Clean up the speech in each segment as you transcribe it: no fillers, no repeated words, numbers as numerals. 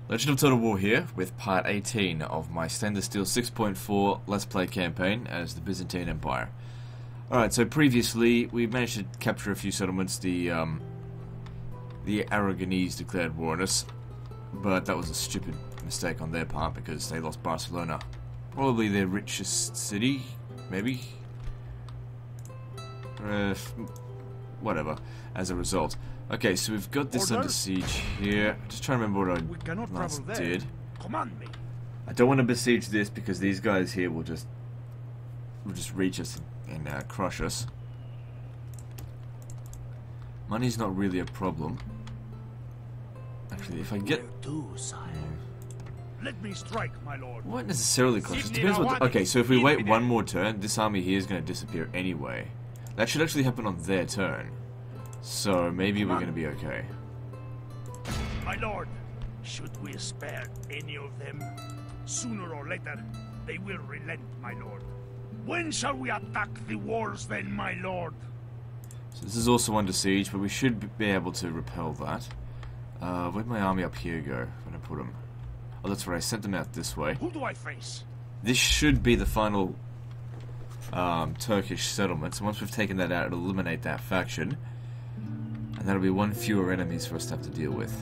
Legend of Total War here with part 18 of my Stainless Steel 6.4 Let's Play campaign as the Byzantine Empire. Alright, so previously we managed to capture a few settlements. The Aragonese declared war on us, but that was a stupid mistake on their part because they lost Barcelona. Probably their richest city, maybe? Whatever, as a result. Okay, so we've got this under siege here. Just trying to remember what I last did. Command me. I don't want to besiege this because these guys here will just reach us and crush us. Money's not really a problem. Actually, if I get Let me strike, my lord. What necessarily cost? It depends what. Okay, so if we wait one more turn, this army here is going to disappear anyway. That should actually happen on their turn. So maybe we're going to be okay. My lord, should we spare any of them? Sooner or later, they will relent, my lord. When shall we attack the walls then, my lord? So this is also under siege, but we should be able to repel that. Where'd my army up here go when I put them? Oh, that's right, I sent them out this way. Who do I face? This should be the final Turkish settlement, so once we've taken that out, it'll eliminate that faction. And that'll be one fewer enemies for us to have to deal with.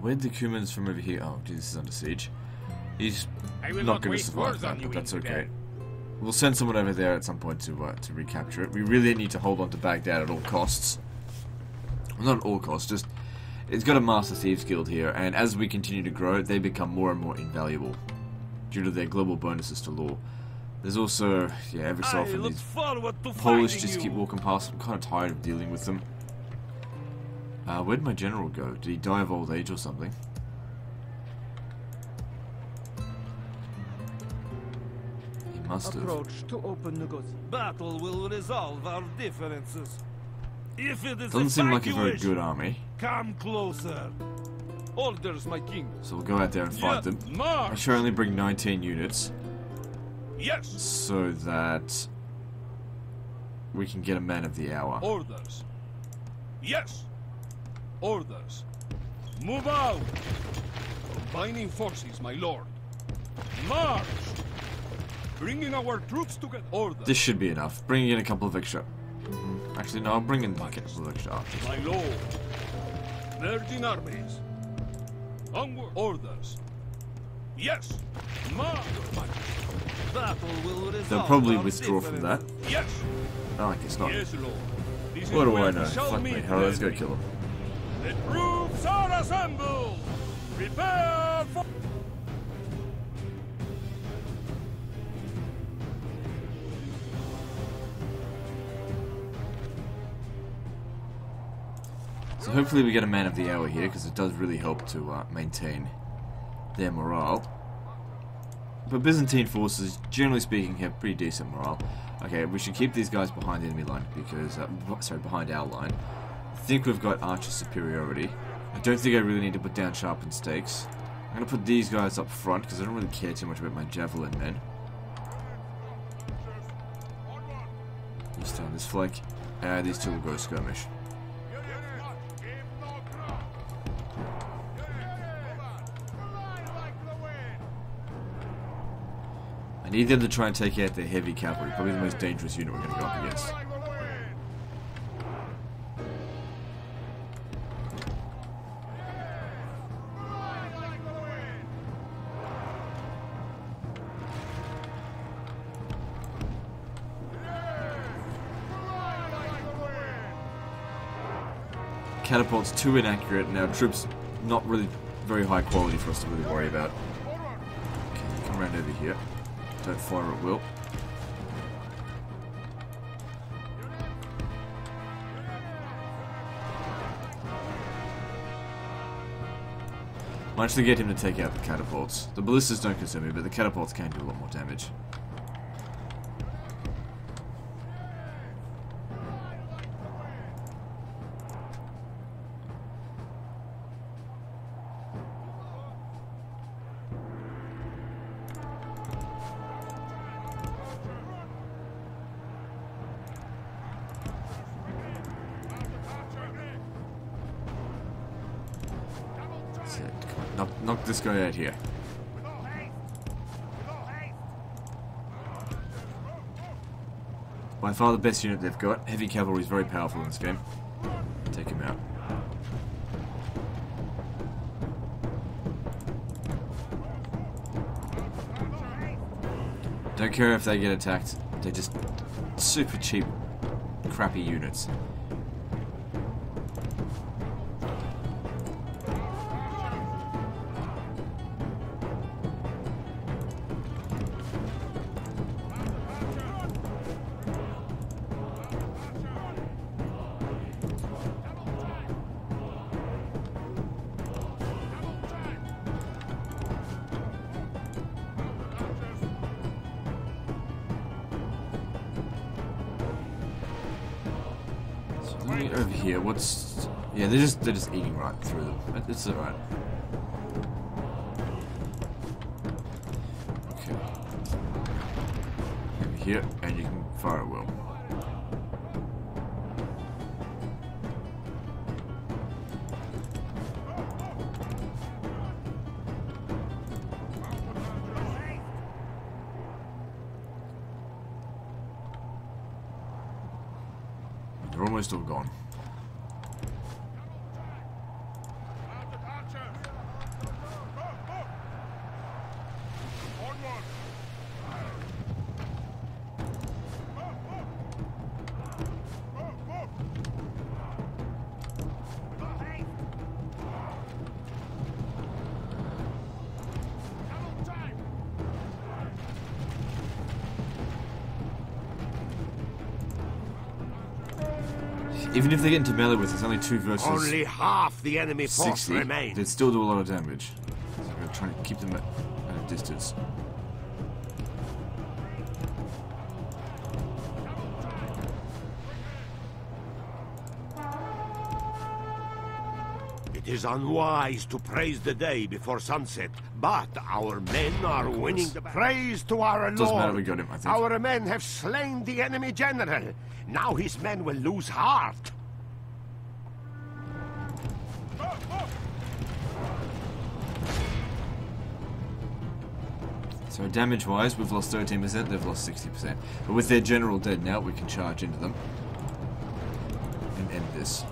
Where'd the Cumans from over here? Oh, geez, this is under siege. He's not going to survive that, but that's okay. We'll send someone over there at some point to recapture it. We really need to hold on to Baghdad at all costs. Well, not at all costs, just... It's got a Master Thieves Guild here, and as we continue to grow, they become more and more invaluable due to their global bonuses to law. There's also, yeah, every so often these Polish just keep walking past. I'm kind of tired of dealing with them. Where'd my general go? Did he die of old age or something? He must have. Approach to open negotiation. Battle will resolve our differences. If it is Doesn't seem like a very good army. Come closer. Orders, my king. So we'll go out there and fight them. I should only bring 19 units. Yes. So that we can get a man of the hour. Orders. Yes. Orders. Move out. Combining forces, my lord. March. Bringing our troops together. Orders. This should be enough. Bringing in a couple of extra. Actually, no, I'll bring in a couple of extra archers. My lord. Virgin armies. Onward. Orders. Yes. March. Battle will resolve. They'll probably withdraw from that. Yes. No, I guess not. Yes, lord. This What is do where I we know? shall Fuck me. meet Alright, let's then. go kill them. The troops are assembled. Prepare for. So hopefully we get a man of the hour here, because it does really help to maintain their morale. But Byzantine forces, generally speaking, have pretty decent morale. Okay, we should keep these guys behind the enemy line, because, sorry, behind our line. I think we've got archer superiority. I don't think I really need to put down sharpened stakes. I'm going to put these guys up front, because I don't really care too much about my javelin men. You stay on this flank. These two will go skirmish. I need them to try and take out their heavy cavalry, probably the most dangerous unit we're going to go up against. Catapult's too inaccurate, and our troops not really very high quality for us to really worry about. Okay, come around over here. Don't fire at will. Managed to get him to take out the catapults. The ballistas don't concern me, but the catapults can do a lot more damage. Knock this guy out here. By far the best unit they've got. Heavy cavalry is very powerful in this game. Take him out. Don't care if they get attacked. They're just super cheap, crappy units. Over here, what's... Yeah, they're just eating right through them. It's alright. Okay. Over here, and you can fire at will. They're almost all gone. Even if they get into melee with, it's only 2 versus only half the enemy force 60. remains. They'd still do a lot of damage. So we're trying to keep them at a distance. It is unwise to praise the day before sunset, but our men are winning the praise to our Lord. Doesn't matter, we got him, I think. Our men have slain the enemy general. Now his men will lose heart. So damage-wise, we've lost 13%, they've lost 60%. But with their general dead now, we can charge into them and end this.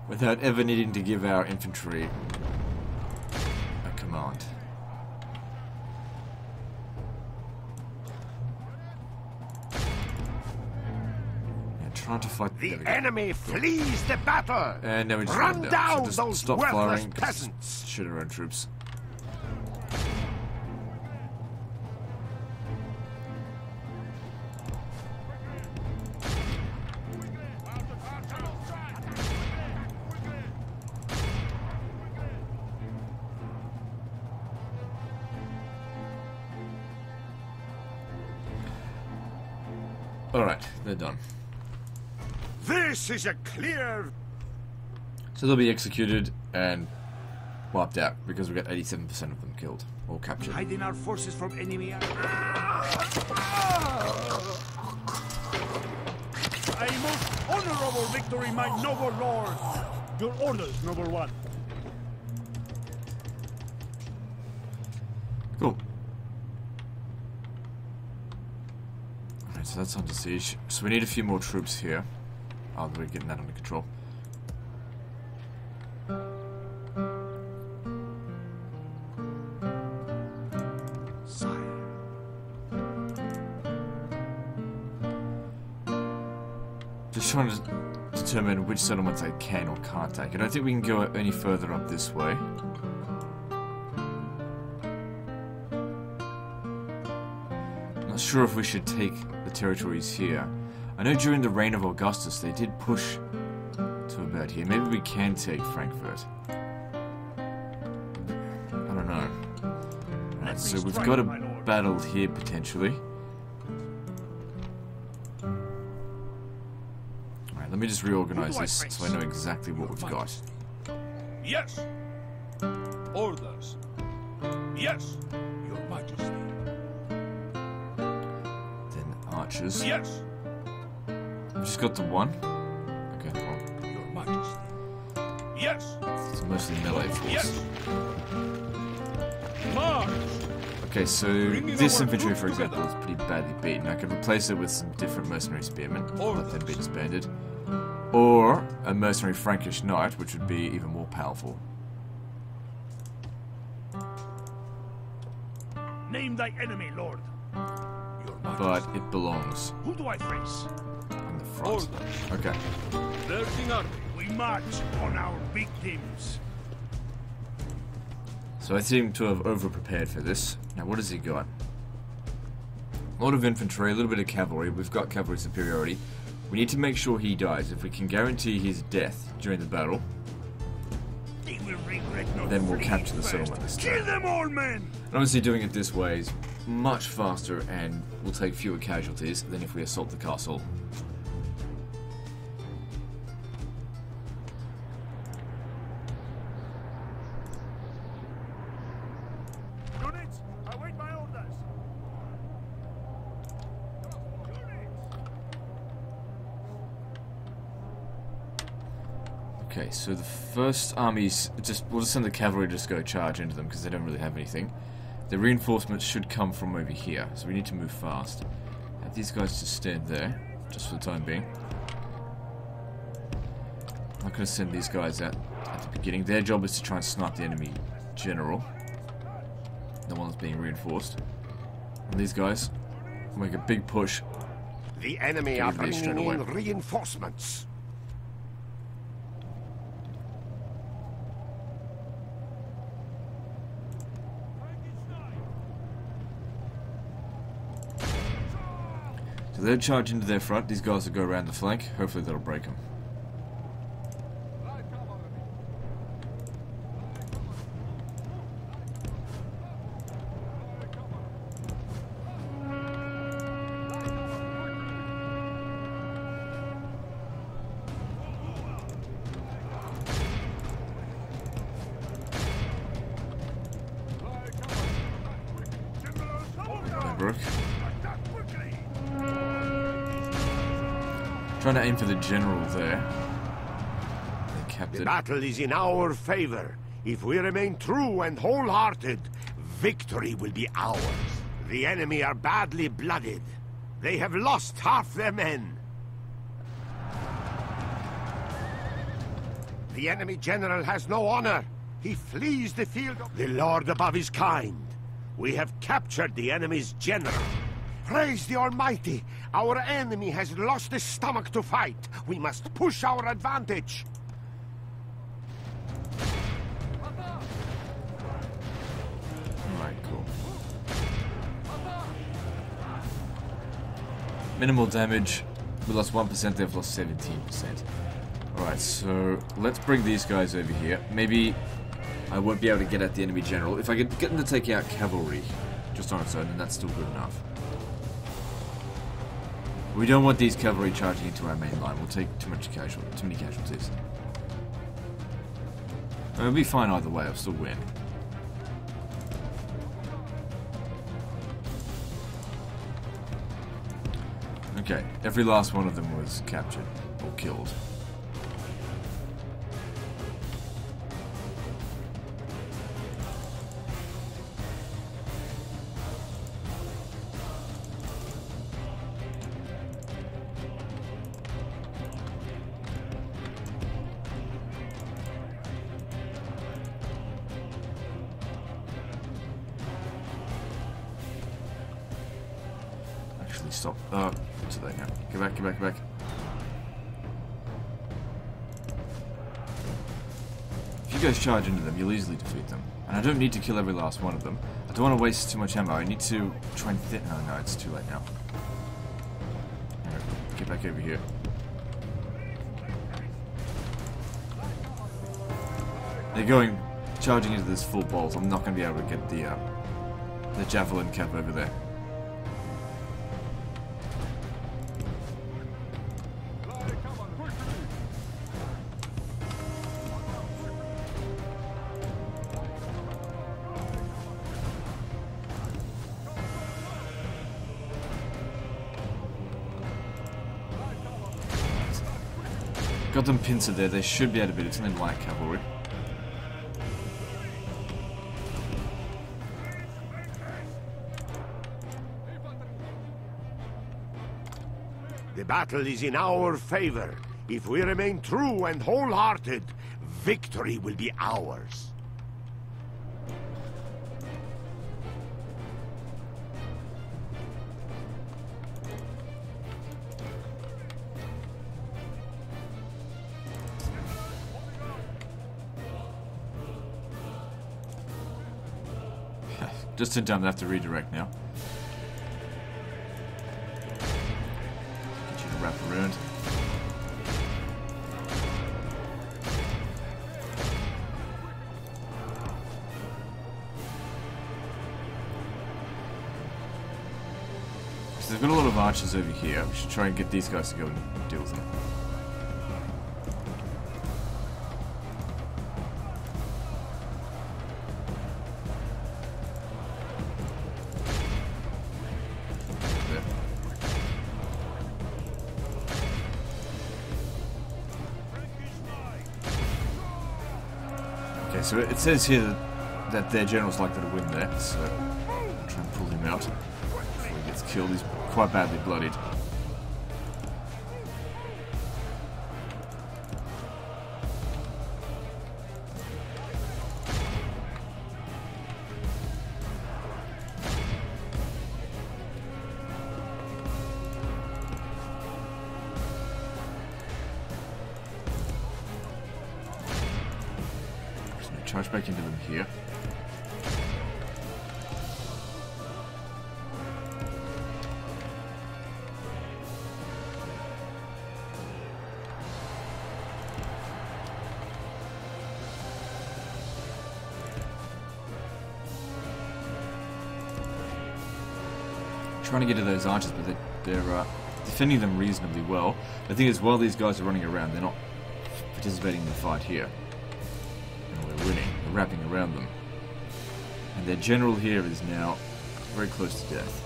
Without ever needing to give our infantry a command. Yeah, trying to fight the enemy flees the battle. And now we just run down so just those stop worthless firing, peasants. Shoot our own troops. Alright, they're done. This is a clear... So they'll be executed and wiped out because we got 87% of them killed or captured. Hiding our forces from enemy. A most honorable victory, my noble lord. Your orders, noble one. Cool. Alright, so that's under siege. So we need a few more troops here. Oh, we're getting that under control. Just trying to determine which settlements I can or can't take. I don't think we can go any further up this way. Not sure if we should take the territories here. I know during the reign of Augustus they did push to about here. Maybe we can take Frankfurt. Alright, so we've got a battle here potentially. Alright, let me just reorganize this so I know exactly what we've got. Yes. Orders. Yes, Your Majesty. Then archers. Yes, I've just got the one. Okay, well, Your Majesty. Yes. it's mostly melee force. Yes. March. Okay, so this infantry, for example, is pretty badly beaten. I could replace it with some different mercenary spearmen, let them be disbanded. Or a mercenary Frankish knight, which would be even more powerful. Name thy enemy, Lord. Your Majesty. But it belongs Who do I face? in the front. Okay. Marching army. We march on our victims. So I seem to have over-prepared for this. Now, what has he got? A lot of infantry, a little bit of cavalry. We've got cavalry superiority. We need to make sure he dies. If we can guarantee his death during the battle, They will regret not then we'll fleeing capture the first. settlement this Kill time. them all, men! And obviously doing it this way is much faster and will take fewer casualties than if we assault the castle. Units, await my orders. Okay, so the first armies, we'll just send the cavalry to just go charge into them because they don't really have anything. The reinforcements should come from over here, so we need to move fast. Have these guys just stand there, just for the time being. I'm not going to send these guys out at the beginning. Their job is to try and snipe the enemy general, the one that's being reinforced. And these guys will make a big push. The enemy Give are these straight bringing in away. reinforcements. So they'll charge into their front. These guys will go around the flank. Hopefully that'll break them. Brook. Trying to aim for the general there. They kept The it. battle is in our favor. If we remain true and wholehearted, victory will be ours. The enemy are badly blooded. They have lost half their men. The enemy general has no honor. He flees the field of the Lord above is kind. We have captured the enemy's general. Praise the Almighty! Our enemy has lost his stomach to fight. We must push our advantage. Alright, cool. Minimal damage. We lost 1%, they've lost 17%. Alright, so let's bring these guys over here. Maybe I won't be able to get at the enemy general. If I could get them to take out cavalry just on its own, then that's still good enough. We don't want these cavalry charging into our main line. We'll take too many casualties. It'll be fine either way. I'll still win. Okay, every last one of them was captured or killed. Actually, stop. What's that now? Get back, get back, get back. If you guys charge into them, you'll easily defeat them. And I don't need to kill every last one of them. I don't want to waste too much ammo. I need to try and no, it's too late now. Alright, get back over here. They're charging into this full bolt. I'm not going to be able to get the the javelin cap over there. Got them pincered there, they should be able to beat it. It's only light cavalry. The battle is in our favor. If we remain true and wholehearted, victory will be ours. Just in time to have to redirect now. Get you to wrap around. So they've got a lot of archers over here. We should try and get these guys to go and deal with them. So it says here that their general's likely to win there, so I'll try and pull him out before he gets killed. He's quite badly bloodied. Charge back into them here. Trying to get to those archers, but they're defending them reasonably well. The thing is, while these guys are running around, they're not participating in the fight here. Winning, they're wrapping around them. And their general here is now very close to death.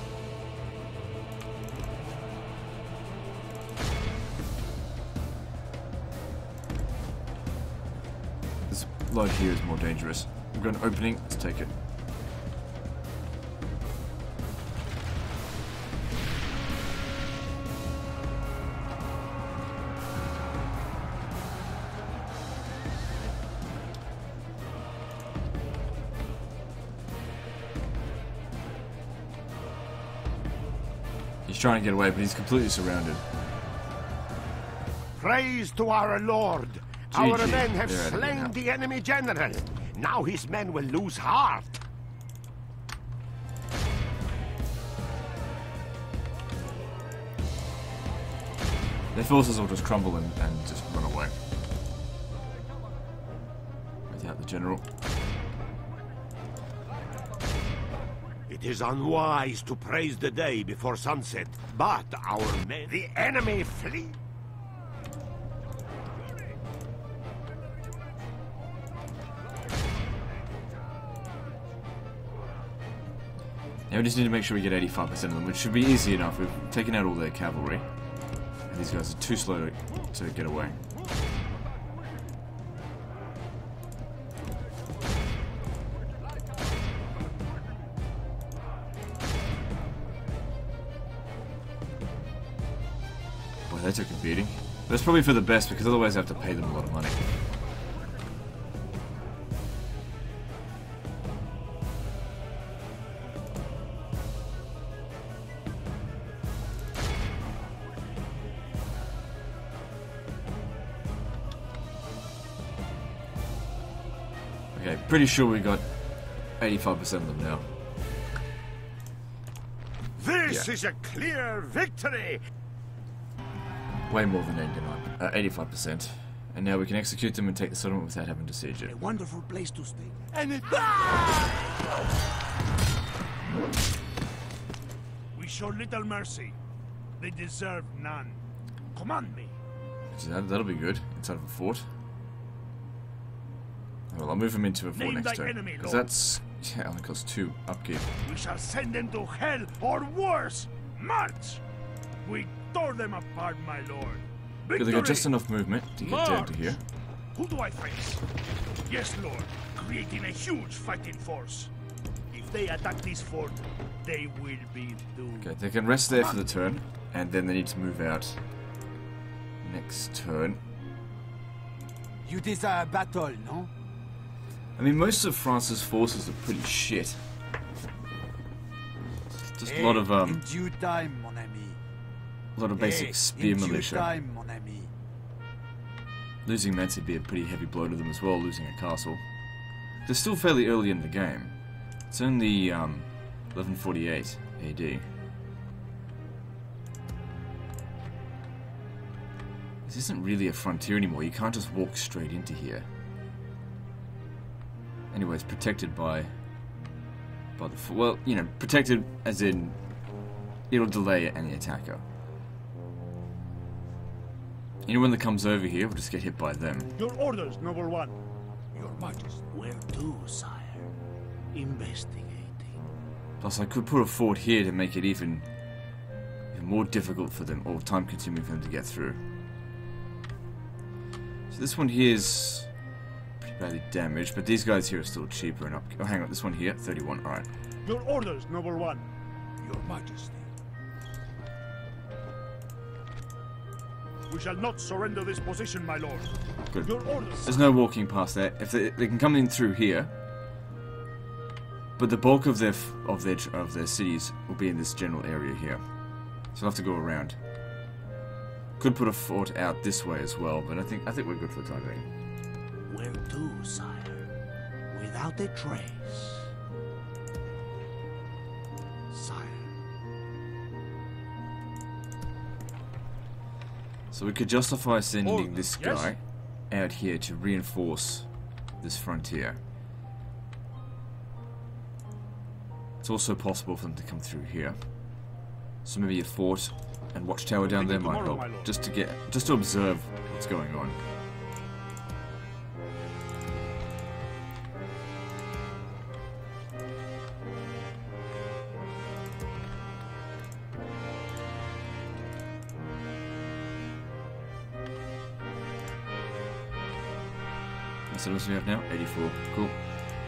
This load here is more dangerous. We've got an opening, let's take it. He's trying to get away, but he's completely surrounded. Praise to our Lord! Our GG. men have They're out of here slain now. the enemy general. Now his men will lose heart. Their forces will just crumble and just run away. Without the general. It is unwise to praise the day before sunset, but our men... The enemy flee! Now we just need to make sure we get 85% of them, which should be easy enough. We've taken out all their cavalry. And these guys are too slow to get away. Boy, they took a beating. But it's probably for the best, because otherwise I have to pay them a lot of money. Okay, pretty sure we got 85% of them now. This is a clear victory! Way more than 85%. And now we can execute them and take the settlement without having to siege it. A wonderful place to stay. And it... We show little mercy. They deserve none. Command me. That'll be good. Inside of a fort. Well, I'll move them into a fort Name next thy turn. enemy, Because Lord. that's... Yeah, only costs 2 upkeep. We shall send them to hell or worse. March! We tore them apart, my lord. Good, they got just enough movement to get down to here. Who do I face? Yes, lord. Creating a huge fighting force. If they attack this fort, they will be doomed. Okay, they can rest there for the turn, and then they need to move out next turn. You desire battle, no? I mean, most of France's forces are pretty shit. Just a lot of In due time, mon ami. a lot of basic spear in militia. due time, mon ami. Losing Metz would be a pretty heavy blow to them as well, losing a castle. They're still fairly early in the game. It's only 1148 AD. This isn't really a frontier anymore. You can't just walk straight into here. Anyway, it's protected by the... Well, you know, protected as in it'll delay any attacker. Anyone that comes over here will just get hit by them. Your orders, noble one. Your Majesty. Where to, sire? Investigating. Plus, I could put a fort here to make it even more difficult for them, or time-consuming for them to get through. So this one here is pretty badly damaged, but these guys here are still cheaper and up. Oh, hang on, this one here, 31. All right. Your orders, noble one. Your Majesty. We shall not surrender this position, my lord. Good. Your orders. There's no walking past there. If they can come in through here, but the bulk of their cities will be in this general area here, so I'll have to go around. Could put a fort out this way as well, but I think we're good for the time being. Where to, sire? Without a trace. Sire. So we could justify sending this yes? guy out here to reinforce this frontier. It's also possible for them to come through here. So maybe a fort and watchtower down there might help. Just to observe what's going on. So what do we have now? 84. Cool.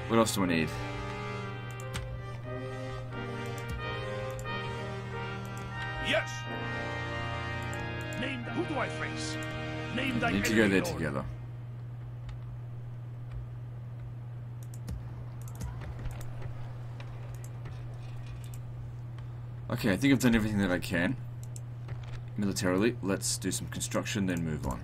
What else do I need? Yes. Name who do I face? Name thy We need to go enemy, there Lord. together. Okay, I think I've done everything that I can. Militarily, let's do some construction, then move on.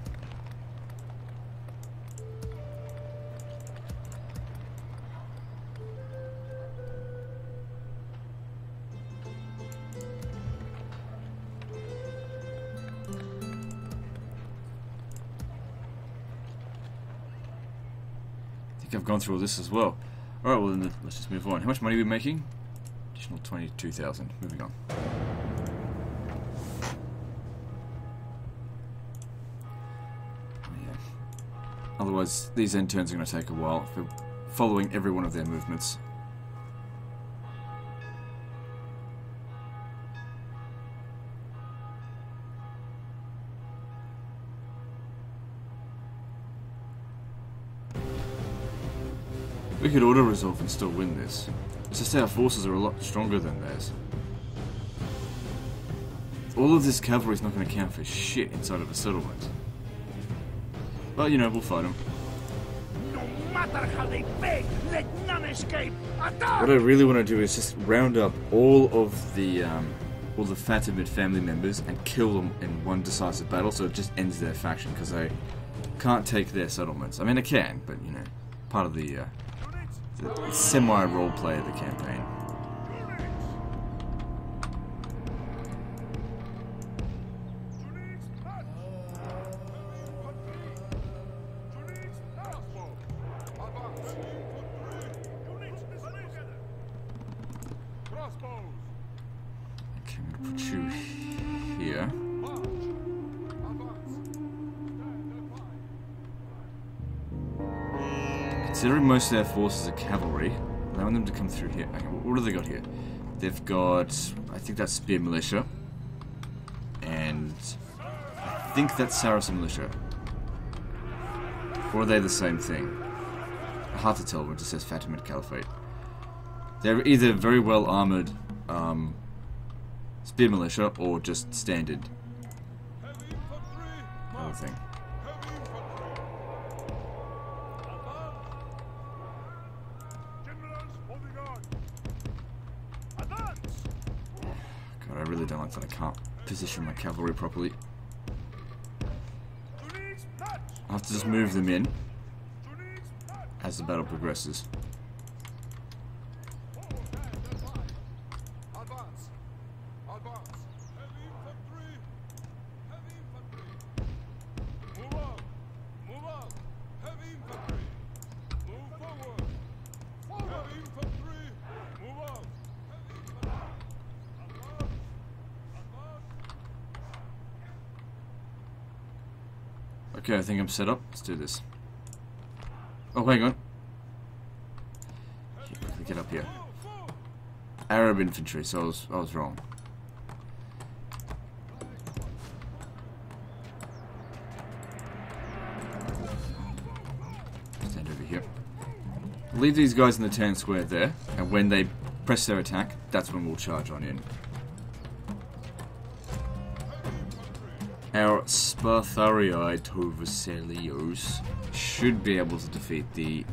I've gone through all this as well. Alright, well then let's just move on. How much money are we making? Additional 22,000. Moving on. Yeah. Otherwise, these end turns are going to take a while if we're following every one of their movements. We could auto-resolve and still win this. It's just our forces are a lot stronger than theirs. All of this cavalry is not going to count for shit inside of a settlement. But, you know, we'll fight them. No matter how they beg, let none escape. Attack! What I really want to do is just round up all the Fatimid family members and kill them in one decisive battle, so it just ends their faction, because I can't take their settlements. I mean, I can, but, you know, part of the semi-role play of the campaign. put you here. Considering most of their forces are cavalry, allowing them to come through here. Okay, what have they got here? They've got, I think that's spear militia, and I think that's Saracen militia. Or are they the same thing? Hard to tell when it just says Fatimid Caliphate. They're either very well armored spear militia or just standard other thing. God, I really don't like that I can't position my cavalry properly. I'll have to just move them in as the battle progresses. Okay, I think I'm set up. Let's do this. Oh, hang on. Get up here. Arab infantry, so I was wrong. Stand over here. Leave these guys in the town square there, and when they press their attack, that's when we'll charge on in. Our Spartharii Tovaselios should be able to defeat the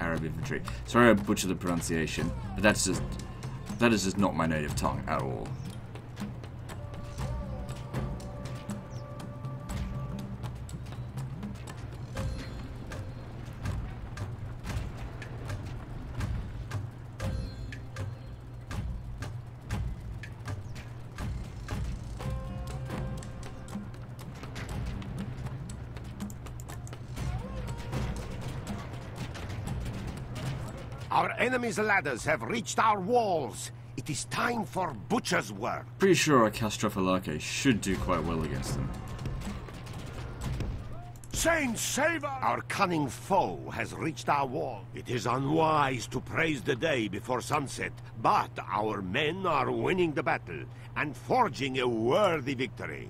Arab infantry. Sorry I butchered the pronunciation, but that is just not my native tongue at all. Our enemies' ladders have reached our walls. It is time for butcher's work. Pretty sure our Castrofalake should do quite well against them. Saints, save us! Our cunning foe has reached our wall. It is unwise to praise the day before sunset, but our men are winning the battle and forging a worthy victory.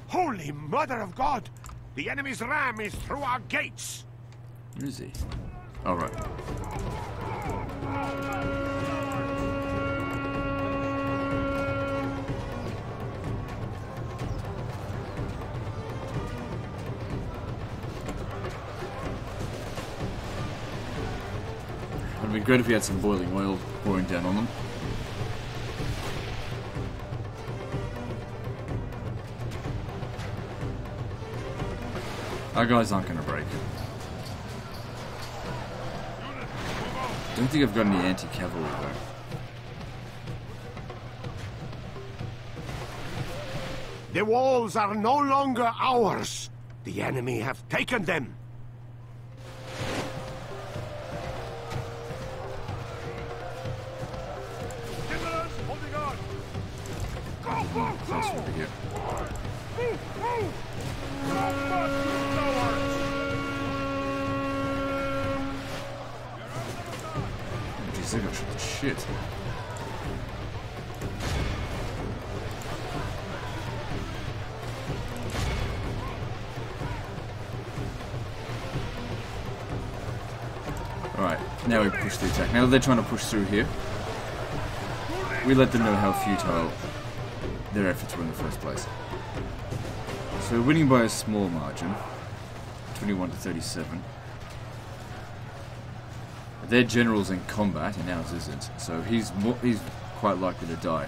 Holy Mother of God! The enemy's ram is through our gates! Where is he? Alright. It would be great if we had some boiling oil pouring down on them. Our guys aren't going to break. Don't think I've got any anti-cavalry though. The walls are no longer ours. The enemy have taken them. Holding on! Close over here. Move! Move! Jeez, they got shot to shit. Alright, now we push the attack. Now that they're trying to push through here, we let them know how futile their efforts were in the first place. So we're winning by a small margin, 21 to 37. Their general's in combat and ours isn't, so he's quite likely to die.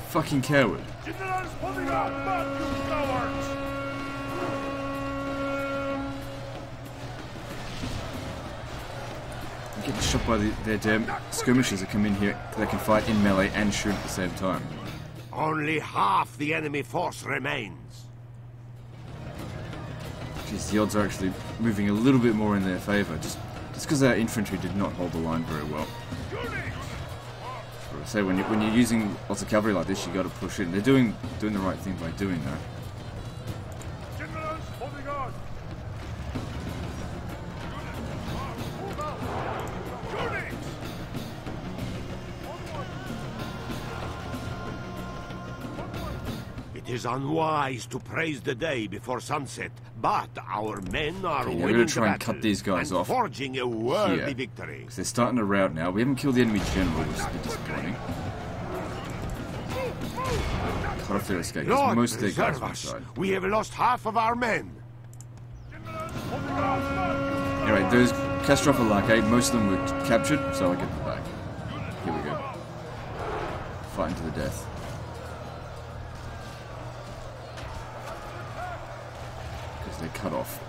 Fucking coward. General's holding on! Back, you cowards! getting shot by their damn skirmishers that come in here. They can fight in melee and shoot at the same time. Only half the enemy force remains. Jeez, the odds are actually moving a little bit more in their favour, just because our infantry did not hold the line very well. So when you're using lots of cavalry like this, you got to push in. They're doing the right thing by doing that. It is unwise to praise the day before sunset, but our men are Okay, winning we're going to the try and battle cut these guys and off forging a worthy here, victory. because they're starting to rout now. We haven't killed the enemy general, which is a bit disappointing. Cut off their escape, because Lord, most of their guys preserve will us. side. We have lost half of our men. Anyway, those Castrophilake, most of them were captured, so I'll get them back. Here we go. Fighting to the death. Because they're cut off.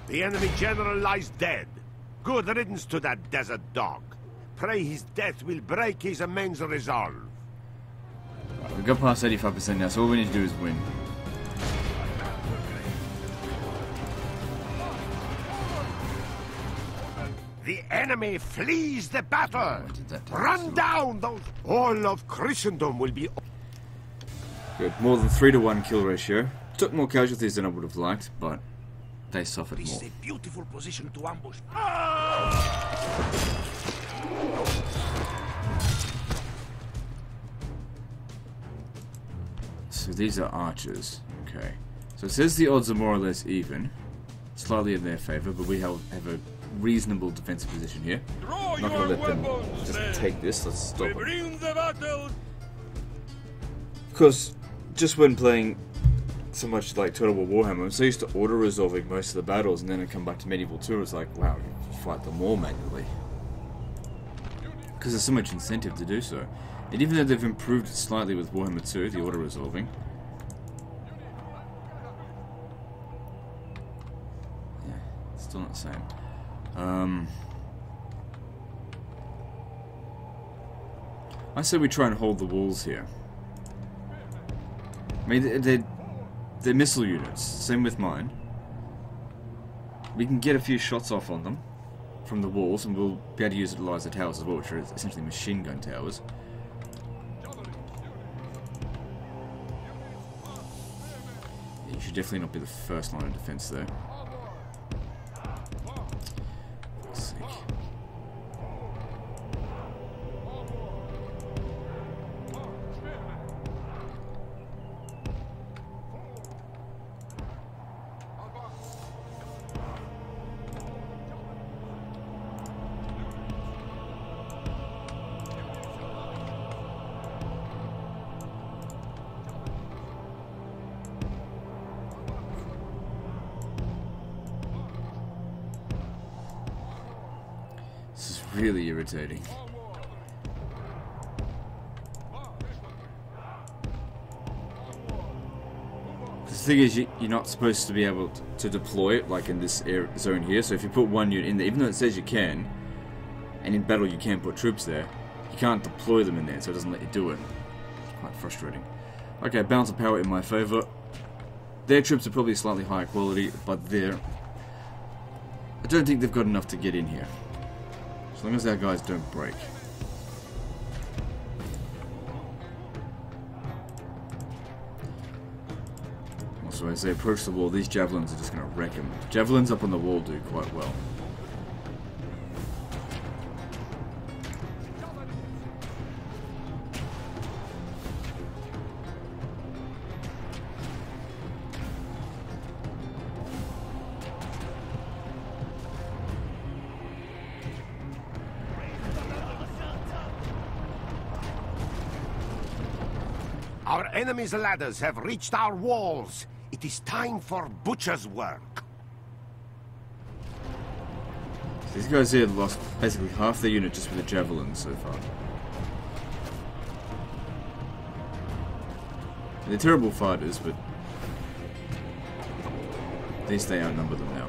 The enemy general lies dead. Good riddance to that desert dog. Pray his death will break his immense resolve. Right, we've got past 85% now, so all we need to do is win. The enemy flees the battle. What did that do? Run down those. All of Christendom will be. Good. More than 3-to-1 kill ratio. Took more casualties than I would have liked, but they suffered This more. is a beautiful position to ambush. So these are archers. Okay. So it says the odds are more or less even. Slightly in their favour, but we have a reasonable defensive position here. I'm not going to let them just take this. Let's stop it. Of course, just when playing so much like Total War Warhammer, I'm so used to auto-resolving most of the battles, and then I come back to Medieval 2, it's like, wow, you fight them all manually. Because there's so much incentive to do so. And even though they've improved it slightly with Warhammer 2, the auto-resolving, yeah, it's still not the same. I say we try and hold the walls here. I mean, they're missile units, same with mine. We can get a few shots off on them from the walls, and we'll be able to utilize the towers as well, which are essentially machine gun towers. Yeah, you should definitely not be the first line of defense there. Fuck's sake. This is really irritating. The thing is, you're not supposed to be able to deploy it like in this zone here. So if you put one unit in there, even though it says you can, and in battle you can put troops there, you can't deploy them in there, so it doesn't let you do it. It's quite frustrating. Okay, balance of power in my favour. Their troops are probably slightly higher quality, but I don't think they've got enough to get in here. As long as our guys don't break. Also, as they approach the wall, these javelins are just going to wreck them. Javelins up on the wall do quite well. Our enemy's ladders have reached our walls. It is time for butcher's work. These guys here lost basically half their unit just with the javelins so far. They're terrible fighters, but at least they outnumber them now.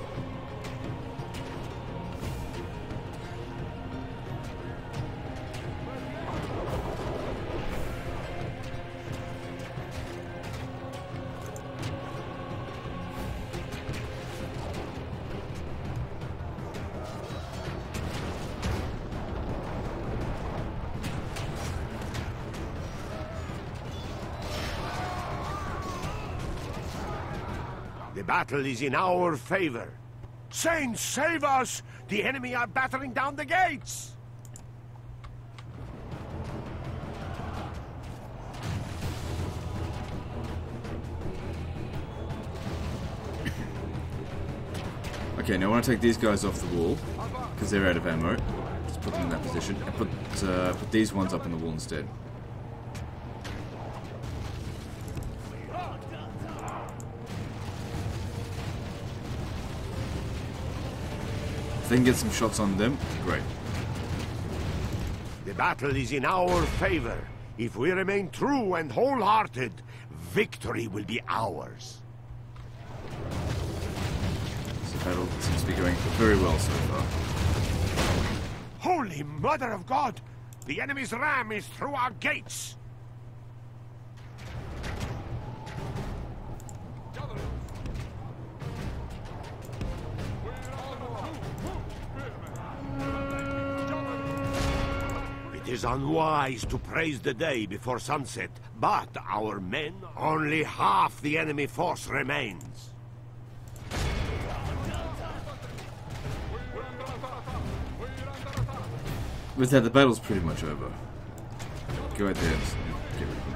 The battle is in our favor. Saints, save us! The enemy are battering down the gates! Okay, now I want to take these guys off the wall, because they're out of ammo. Just put them in that position, and put these ones up on the wall instead. If they can get some shots on them, great. The battle is in our favor. If we remain true and wholehearted, victory will be ours. This battle seems to be going very well so far. Holy Mother of God! The enemy's ram is through our gates! It is unwise to praise the day before sunset, but our men, only half the enemy force remains. With that, the battle's pretty much over. Go out there and get rid of them.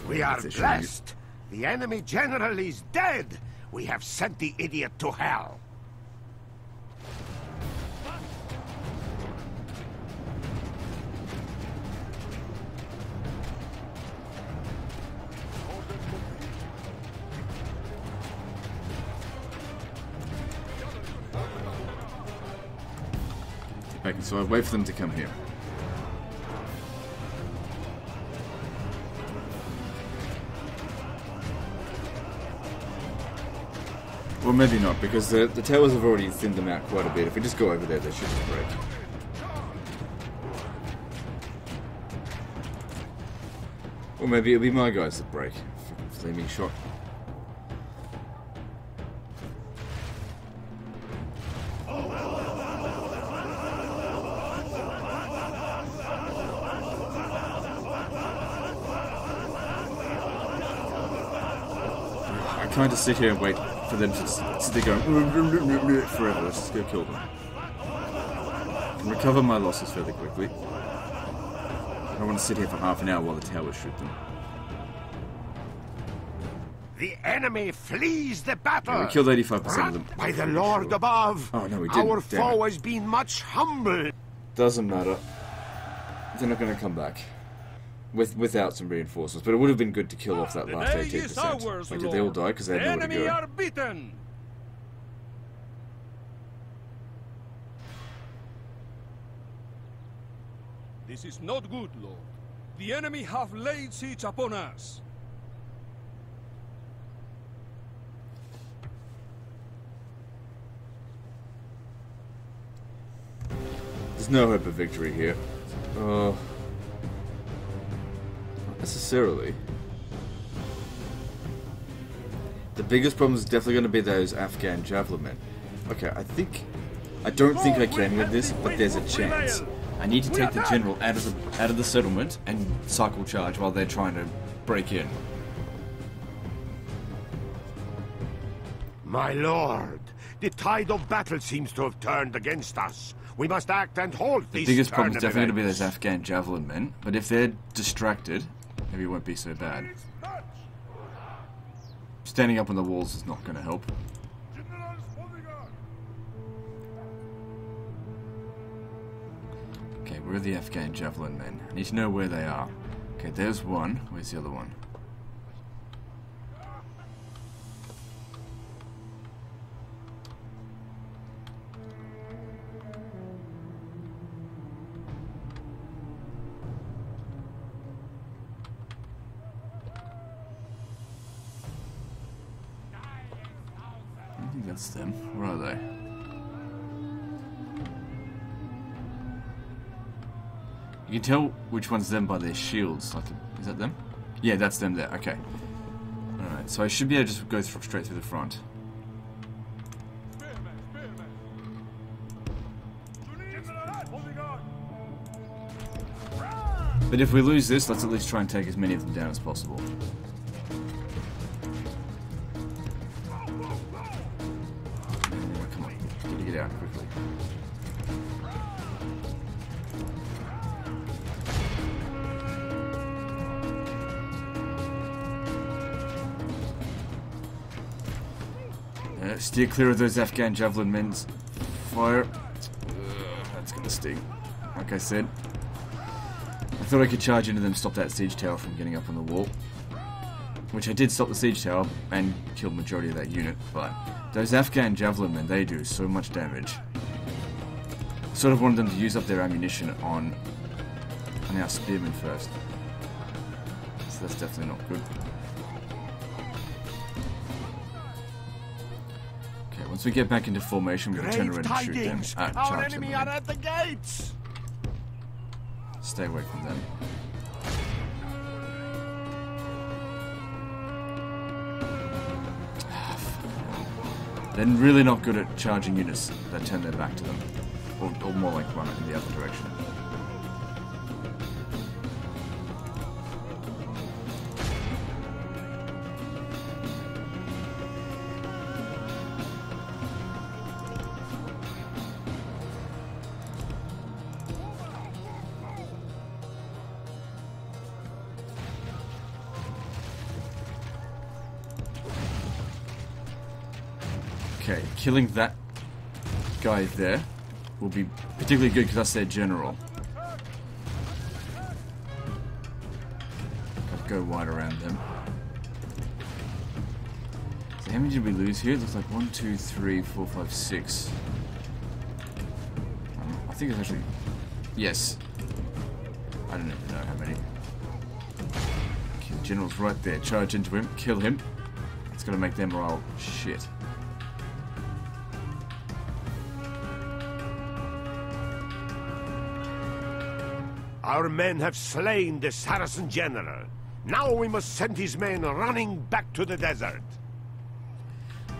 We are blessed. The enemy general is dead. We have sent the idiot to hell. Back, so I wait for them to come here. Well, maybe not, because the towers have already thinned them out quite a bit. If we just go over there, they should just break. Or maybe it'll be my guys that break. Fucking flaming shot. I can't just sit here and wait for them to sit there going forever. Let's just go kill them. I can recover my losses fairly quickly. I don't want to sit here for half an hour while the towers shoot them. The enemy flees the battle. Yeah, we killed 85% of them. By the Lord above. Oh no, we didn't. Our foe has been much humbled. Doesn't matter. They're not going to come back. Without some reinforcements, but it would have been good to kill off that last 18%. Like, did they all die because they had nowhere to go? Are beaten. This is not good, Lord. The enemy have laid siege upon us. There's no hope of victory here. Necessarily. The biggest problem is definitely going to be those Afghan javelin men. Okay, I don't think I can with this, but there's a chance. I need to take the general out of the settlement and cycle charge while they're trying to break in. My lord, the tide of battle seems to have turned against us. We must act and halt these. The biggest problem is definitely going to be events. those Afghan javelin men, but if they're distracted, maybe it won't be so bad. Standing up on the walls is not going to help. where are the Afghan javelin men? I need to know where they are. Okay, there's one. Where's the other one? I think that's them. Where are they? You can tell which one's them by their shields. Like, is that them? Yeah, that's them there. Okay. Alright, so I should be able to just go straight through the front. But if we lose this, let's at least try and take as many of them down as possible. Come on, get out quickly. Steer clear of those Afghan javelin men's fire. That's gonna sting. Like I said, I thought I could charge into them, stop that siege tower from getting up on the wall. Which I did stop the siege tower and kill the majority of that unit, but those Afghan javelin men, they do so much damage. Sort of wanted them to use up their ammunition on our spearmen first. So that's definitely not good. Once we get back into formation, we can turn around and shoot them. Our enemy are at the gates. Stay away from them. They're really not good at charging units that turn their back to them. Or more like run in the other direction. Okay, killing that guy there will be particularly good because that's their general. Gotta go wide around them. So how many did we lose here? It looks like 1, 2, 3, 4, 5, 6. I think it's actually... Yes. I don't even know how many. Okay, the general's right there. Charge into him. Kill him. It's gonna make their morale shit. Our men have slain the Saracen general. Now we must send his men running back to the desert.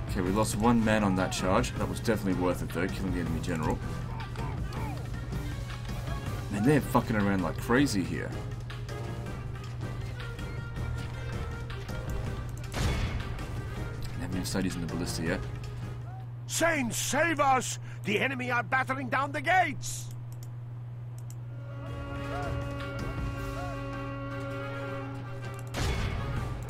Okay, we lost one man on that charge. That was definitely worth it though, killing the enemy general. Man, they're fucking around like crazy here. I haven't even started using the ballista yet. Saints, save us! The enemy are battering down the gates!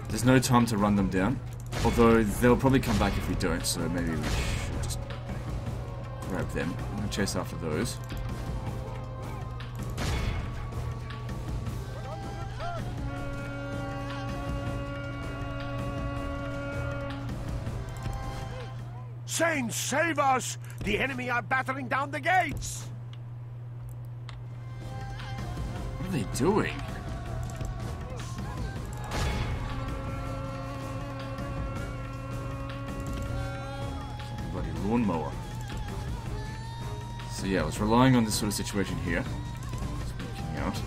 There's no time to run them down, although they'll probably come back if we don't, so maybe we should just grab them. I'm gonna chase after those. Saints, save us! The enemy are battering down the gates! What are they doing? Lawnmower. So yeah, I was relying on this sort of situation here. Speaking out.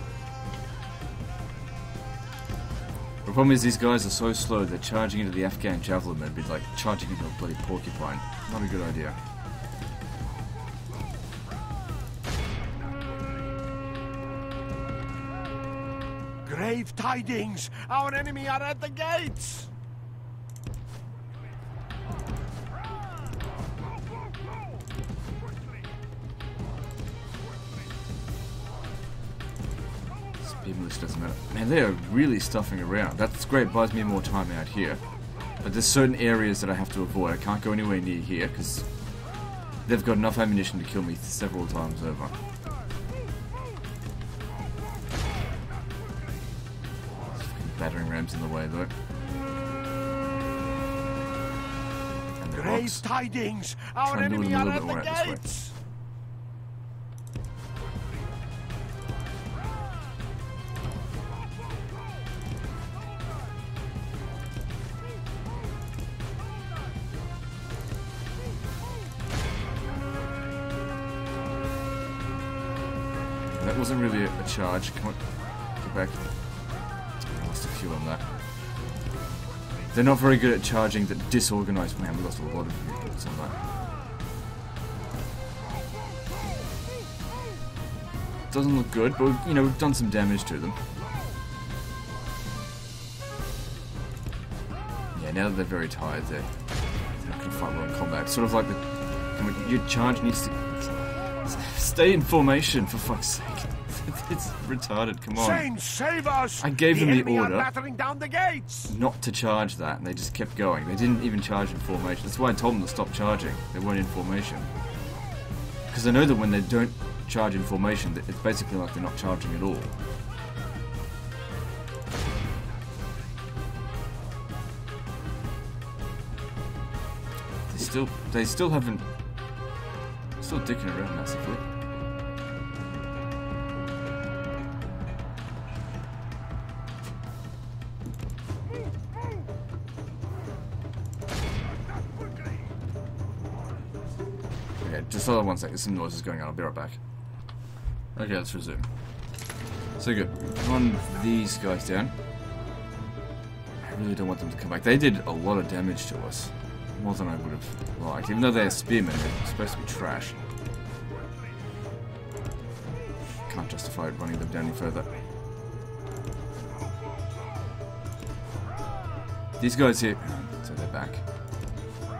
The problem is these guys are so slow, they're charging into the Afghan javelin, they'd be like charging into a bloody porcupine. Not a good idea. Grave tidings! Our enemy are at the gates! Doesn't matter. Man, they are really stuffing around. That's great, buys me more time out here. But there's certain areas that I have to avoid. I can't go anywhere near here because they've got enough ammunition to kill me several times over. rams in the way, though. And the Great rocks. tidings! Our Try and lure enemy them a are little at bit the more out this way. gates! That wasn't really a charge. Come on, get back. I lost a few on that. They're not very good at charging that disorganized. Man, we lost a lot of units on that. Doesn't look good, but you know, we've done some damage to them. Yeah, now that they're very tired, they're not going to fight well in combat. It's sort of like your charge needs to stay in formation, for fuck's sake. It's retarded, come on. Saints, save us! I gave them the enemy order are battering down the gates! not to charge that, and they just kept going. They didn't even charge in formation. That's why I told them to stop charging. They weren't in formation. Because I know that when they don't charge in formation, it's basically like they're not charging at all. They still haven't... Still dicking around massively. Okay, just hold on one sec. There's some noises going on. I'll be right back. Okay, let's resume. So good. Run these guys down. I really don't want them to come back. They did a lot of damage to us. More than I would have liked. Even though they're spearmen, they're supposed to be trash. Can't justify running them down any further. These guys here... So they're back. Draw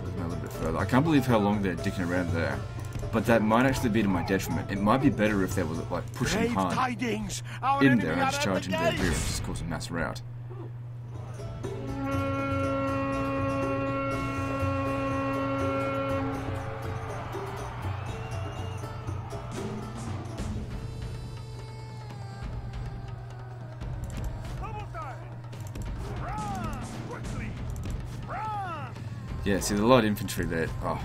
them a little bit further. I can't believe how long they're dicking around there. But that might actually be to my detriment. It might be better if they were like pushing Great hard tidings! Our in enemy there and are just at charge the into their rear and gates! just cause a mass rout. Yeah, see, the light infantry there. Oh,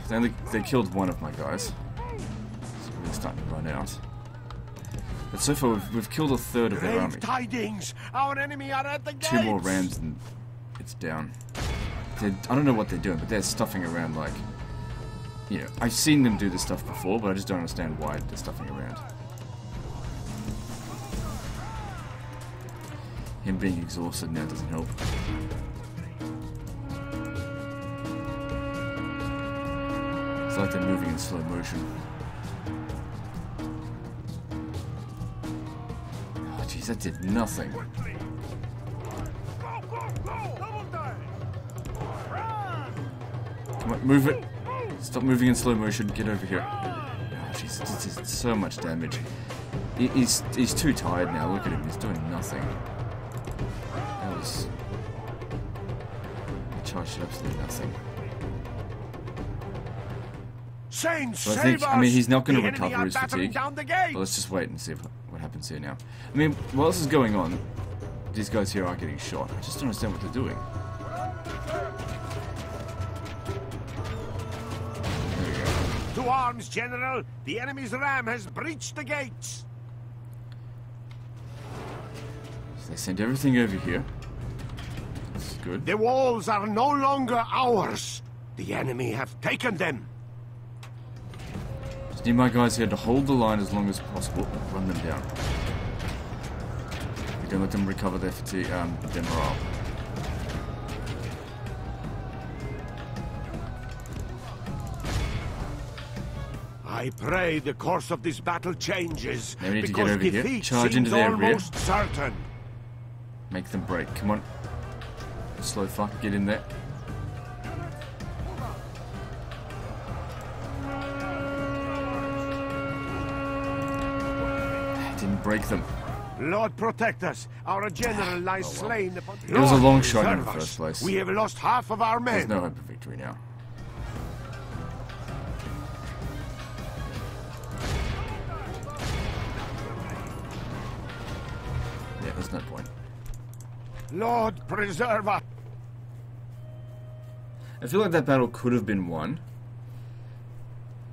they killed one of my guys. So we're starting to run out. But so far, we've killed a third of their Great army. tidings! Our enemy are at the gates! 2 more rams and it's down. I don't know what they're doing, but they're stuffing around like... You know, I've seen them do this stuff before, but I just don't understand why they're stuffing around. Him being exhausted now doesn't help. It's like they're moving in slow motion. Oh jeez, that did nothing. Come on, move it. Stop moving in slow motion. Get over here. Oh jeez, it's just so much damage. He's too tired now. Look at him. He's doing nothing. That was... He charged absolutely nothing. Saints, So I mean, he's not going to recover his fatigue. Down the But let's just wait and see what happens here now. I mean, while this is going on, these guys here are getting shot. I just don't understand what they're doing. There we go. To arms, General! The enemy's ram has breached the gates! So they send everything over here. This is good. The walls are no longer ours! The enemy have taken them! Just need my guys here to hold the line as long as possible and run them down. We don't let them recover their fatigue, their morale. I pray the course of this battle changes, Now we need to because get over here, defeat charge seems into their rear. almost certain. Make them break. Come on. Slow fuck, get in there. Didn't break them. Lord protect us. Our general lies well. slain upon... It was a Lord, long shot in preserve the us. first place. We have lost half of our There's men. no hope of victory now. Yeah, there's no point. Lord, preserve us. I feel like that battle could have been won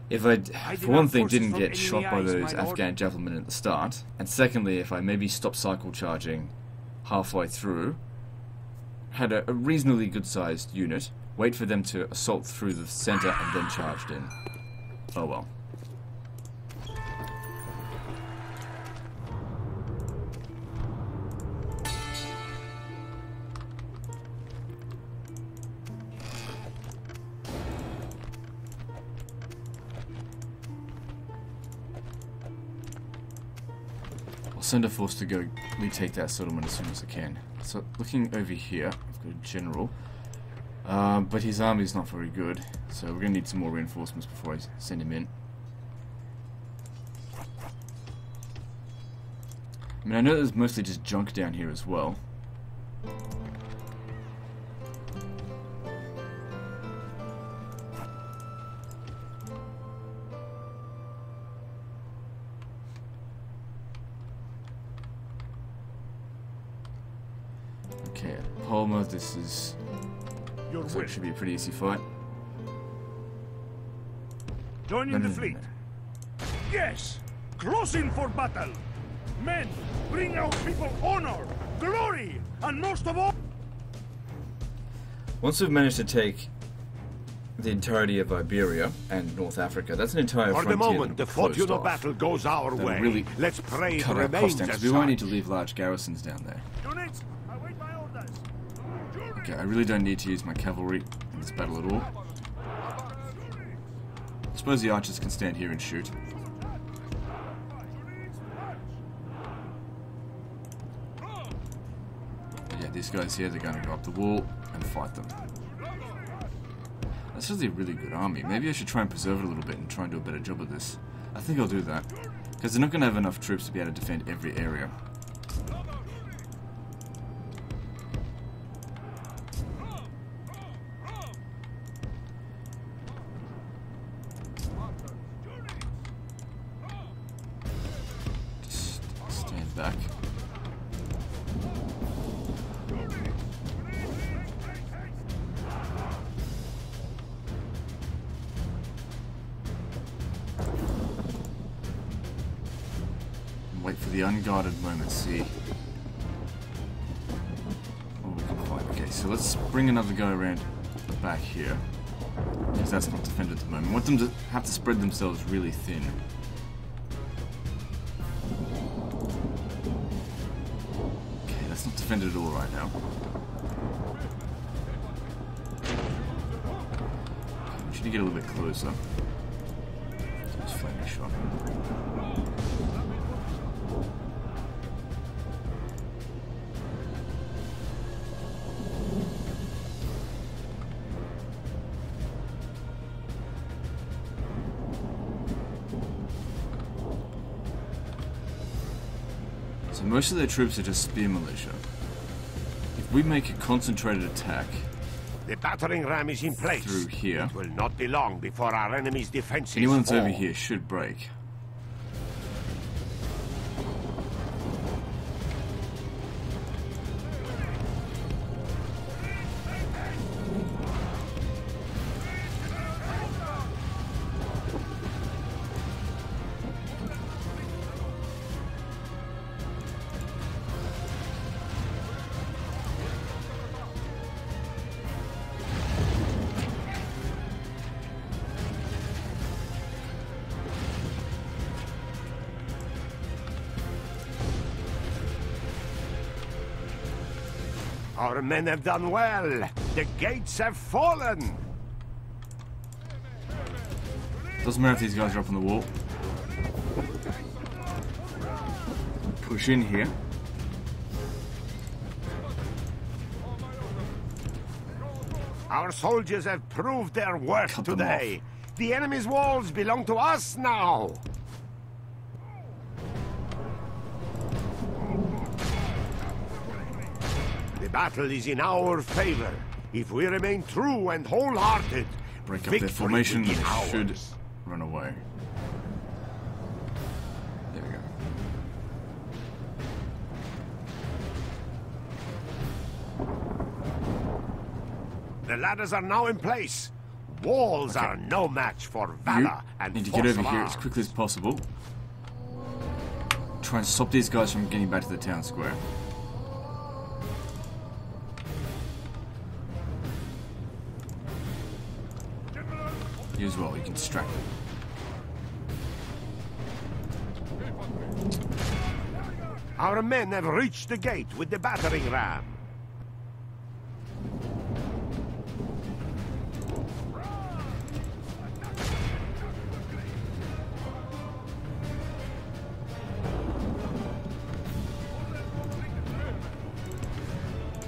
if I, for one thing, didn't get shot by those Afghan javelin at the start, and secondly, if I maybe stopped cycle charging halfway through, had a reasonably good-sized unit, wait for them to assault through the center, and then charged in. Oh well. Send a force to go retake that settlement as soon as I can. So, looking over here, I've got a general. But his army's not very good, so we're going to need some more reinforcements before I send him in. I mean, I know there's mostly just junk down here as well. Okay, Palmer, this is... So it should be a pretty easy fight. Joining the fleet. Yes! Closing for battle! Men, bring our people honor, glory, and most of all... Once we've managed to take the entirety of Iberia and North Africa, that's an entire frontier. For the moment, the Fortuna battle goes our way. Really let's pray it cut our remains costs down, as we won't such. need to leave large garrisons down there. Units, await my orders. Okay, I really don't need to use my cavalry in this battle at all. I suppose the archers can stand here and shoot. But yeah, these guys here, they're going to go up the wall and fight them. That's really a really good army. Maybe I should try and preserve it a little bit and try and do a better job of this. I think I'll do that. Because they're not going to have enough troops to be able to defend every area. Just stand back. Wait for the unguarded moment, see. Oh, we can fight. Okay, so let's bring another guy around the back here. Because that's not defended at the moment. I want them to have to spread themselves really thin. Okay, that's not defended at all right now. We should get a little bit closer. Just flaming shot. So most of their troops are just spear militia. If we make a concentrated attack The battering ram is in place. through here, It will not be long before our enemy's defenses anyone that's fall. over here should break. Our men have done well. The gates have fallen. Doesn't matter if these guys are up on the wall. Push in here. Our soldiers have proved their worth Cut them today. The enemy's walls belong to us now. The battle is in our favor. If we remain true and wholehearted, Break up victory their formation, will they be ours. should run away. There we go. The ladders are now in place. Walls are no match for valor and need to force get over of here arms. as quickly as possible. Try and stop these guys from getting back to the town square. You as well, you can distract them. Our men have reached the gate with the battering ram.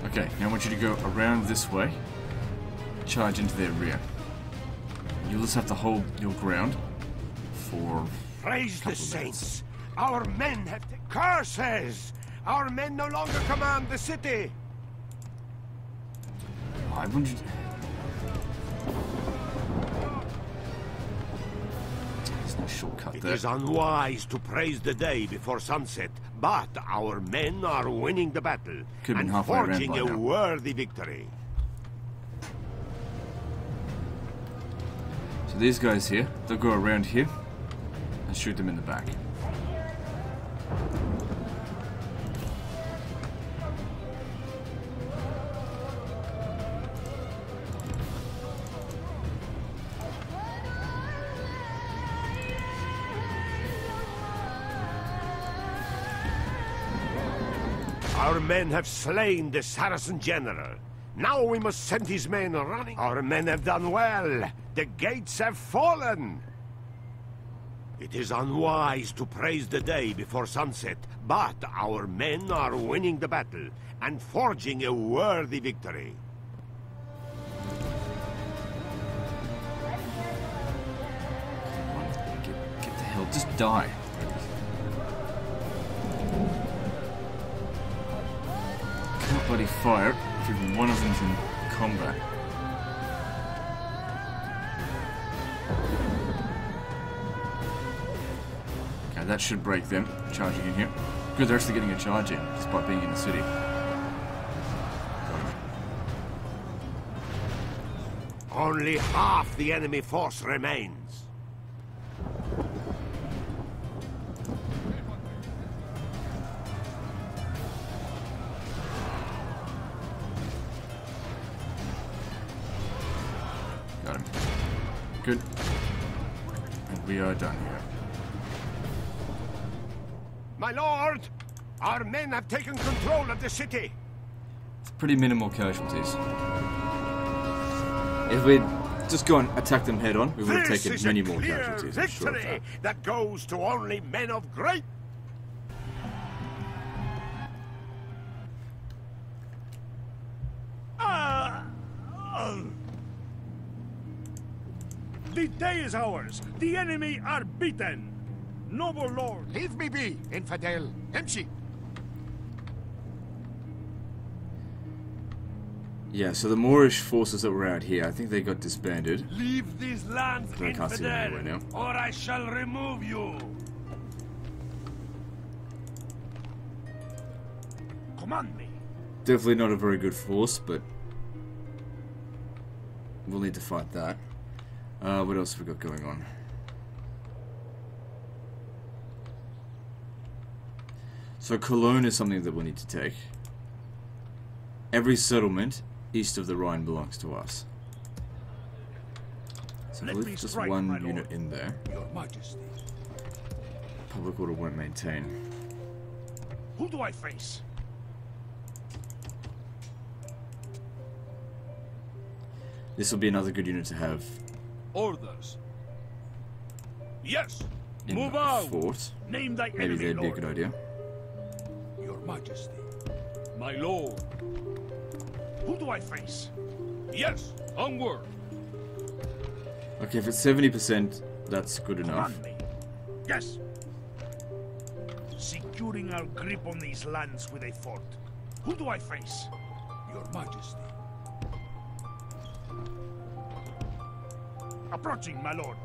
Okay, now I want you to go around this way, charge into their rear. You'll just have to hold your ground for Praise the minutes. saints! Our men have curses! Our men no longer command the city! I wonder... There's no shortcut It there. is unwise to praise the day before sunset, but our men are winning the battle Could've been and halfway around forging by a now. worthy victory. So these guys here, they'll go around here and shoot them in the back. Our men have slain the Saracen general. Now we must send his men running. Our men have done well. The gates have fallen. It is unwise to praise the day before sunset, but our men are winning the battle and forging a worthy victory. Get the hell, just die. Can't bloody fire if even one of them's in combat. Okay, that should break them, charging in here. Good, they're actually getting a charge in, despite being in the city. Only half the enemy force remains. Got him. Good. And we are done here. My lord, our men have taken control of the city. It's pretty minimal casualties. If we'd just go and attack them head on, we would have This taken is many a more clear casualties, I'm sure of victory that. that goes to only men of great. The day is ours. The enemy are beaten. Noble lord. Leave me be, infidel. Emshi. Yeah, so the Moorish forces that were out here, I think they got disbanded. Leave these lands, I can't see them infidel, anywhere now. or I shall remove you. Command me. Definitely not a very good force, but we'll need to fight that. What else have we got going on? So Cologne is something that we'll need to take. Every settlement east of the Rhine belongs to us. So I Let believe me just strike, one my unit lord. in there. Your Majesty. Public order won't maintain. Who do I face? This will be another good unit to have Orders. Yes. in Move the out. fort. Name thy Maybe enemy, that'd be a lord. good idea. Your Majesty. My lord. Who do I face? Yes. Onward. Okay, if it's 70%, that's good enough. Command me. Yes. Securing our grip on these lands with a fort. Who do I face? Your Majesty. Approaching, my lord.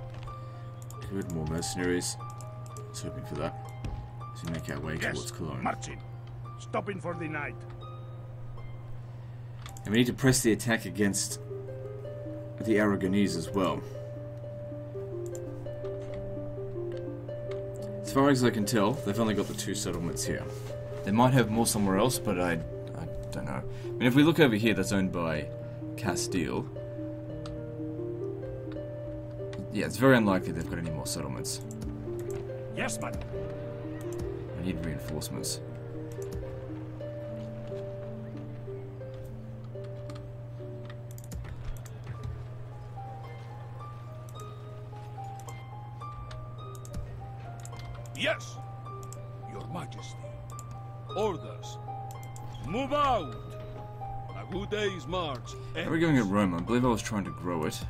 Good, more mercenaries. I was hoping for that. As we make our way Yes. towards Cologne. Marching. Stopping for the night. And we need to press the attack against the Aragonese as well. As far as I can tell, they've only got the 2 settlements here. They might have more somewhere else, but I don't know. I mean, if we look over here, that's owned by Castile. Yeah, it's very unlikely they've got any more settlements. Yes, madam. I need reinforcements. Yes, Your Majesty. Orders. Move out. A good day's march. How are we going at Rome? I believe I was trying to grow it.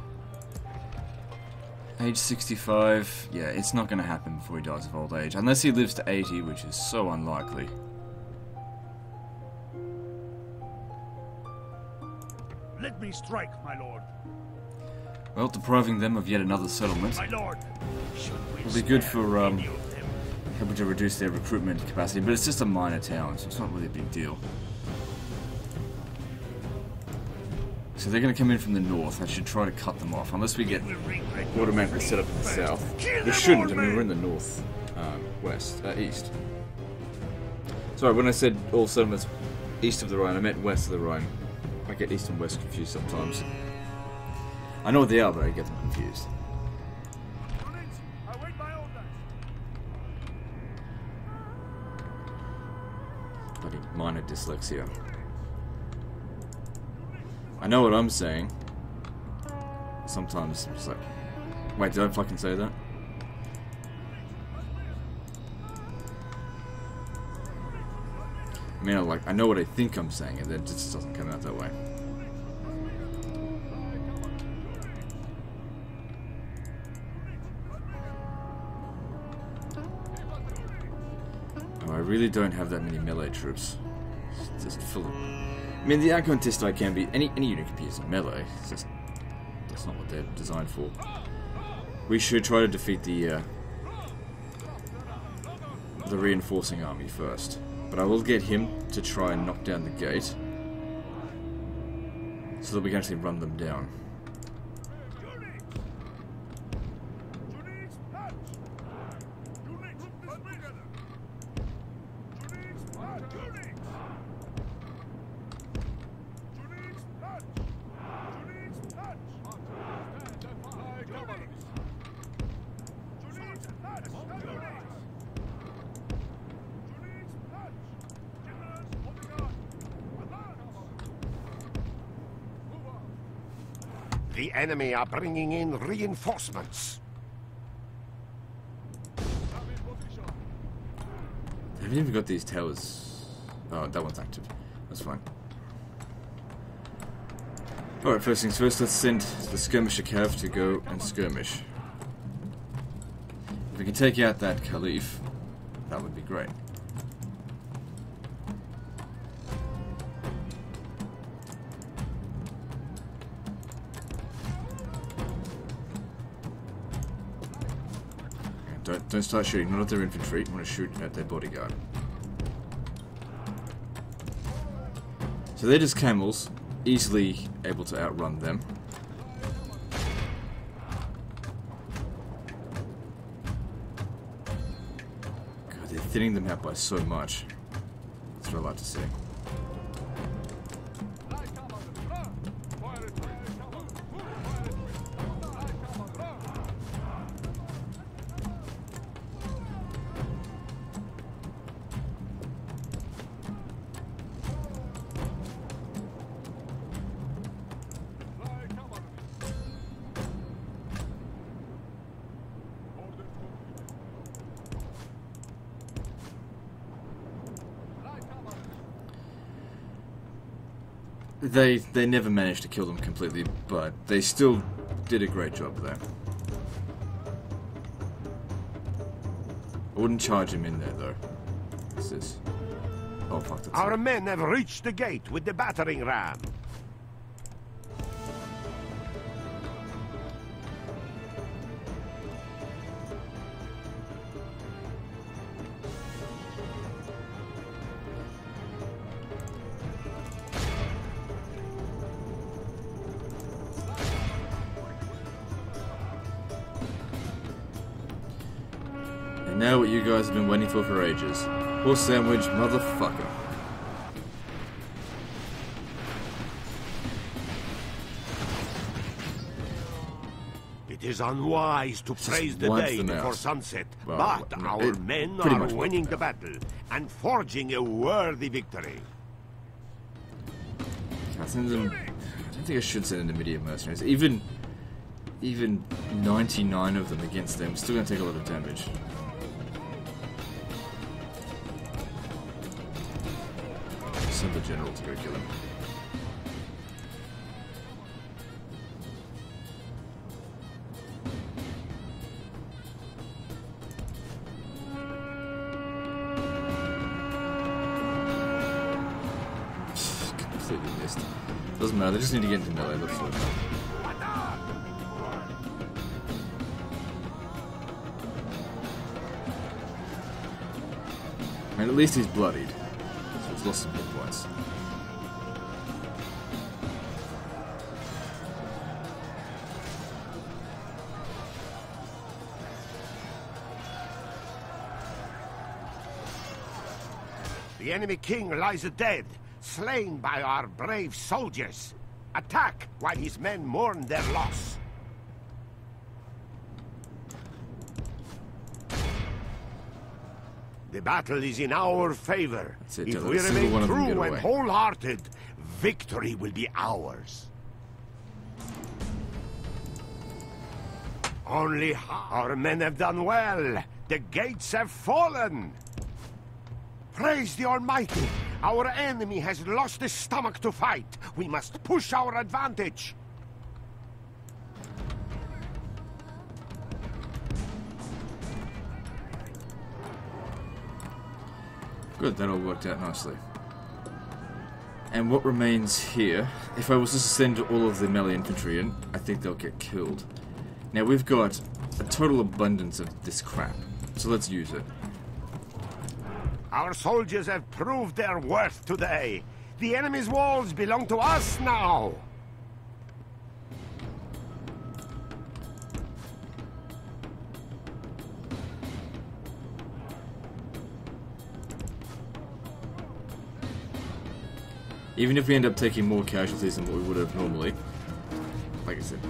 Age 65. Yeah, it's not going to happen before he dies of old age. Unless he lives to 80, which is so unlikely. Let me strike, my lord. Well, depriving them of yet another settlement My lord, should we will be good spare for any of them? helping to reduce their recruitment capacity, but it's just a minor town, so it's not really a big deal. So they're going to come in from the north. I should try to cut them off, unless we get We'll regret your automatically fate set up in the first. south. Kill We them shouldn't. all, I mean, we're in men. the north, east. Sorry, when I said all settlements east of the Rhine, I meant west of the Rhine. I get east and west confused sometimes. I know what they are, but I get them confused. I wait my orders. Bloody minor dyslexia. I know what I'm saying. Sometimes it's like, wait, did I fucking say that? I mean, I know what I think I'm saying, and then it just doesn't come out that way. Oh, I really don't have that many melee troops. It's just full of... I mean, the Acontista can be... Any unit can be used in melee. It's just... That's not what they're designed for. We should try to defeat the reinforcing army first. But I will get him to try and knock down the gate, so that we can actually run them down. The enemy are bringing in reinforcements. They haven't even got these towers. Oh, that one's active. That's fine. Alright, first things first, let's send the skirmisher cav to go and skirmish. If we can take out that Caliph, that would be great. Don't start shooting, not at their infantry. I want to shoot at their bodyguard. So they're just camels, easily able to outrun them. God, they're thinning them out by so much. That's what I like to see. They never managed to kill them completely, but they still did a great job there. I wouldn't charge him in there though. What's this? Oh fuck, that's Our it. men have reached the gate with the battering ram. I know what you guys have been waiting for ages. Horse sandwich, motherfucker. It is unwise to praise the day before sunset, but our men are winning the battle and forging a worthy victory. I don't think I should send in the immediate mercenaries. Even 99 of them against them, still gonna take a lot of damage. Send the general to go kill him. Completely missed. Doesn't matter, they just need to get into melee, that's all. And at least he's bloodied, so he's lost some hit points. The enemy king lies dead, slain by our brave soldiers. Attack while his men mourn their loss. The battle is in our favor. If we remain true and wholehearted, victory will be ours. Only our men have done well. The gates have fallen. Praise the Almighty! Our enemy has lost his stomach to fight. We must push our advantage. Good, that all worked out nicely. And what remains here, if I was to send all of the melee infantry in, I think they'll get killed. Now we've got a total abundance of this crap, so let's use it. Our soldiers have proved their worth today. The enemy's walls belong to us now. Even if we end up taking more casualties than what we would have normally, like I said,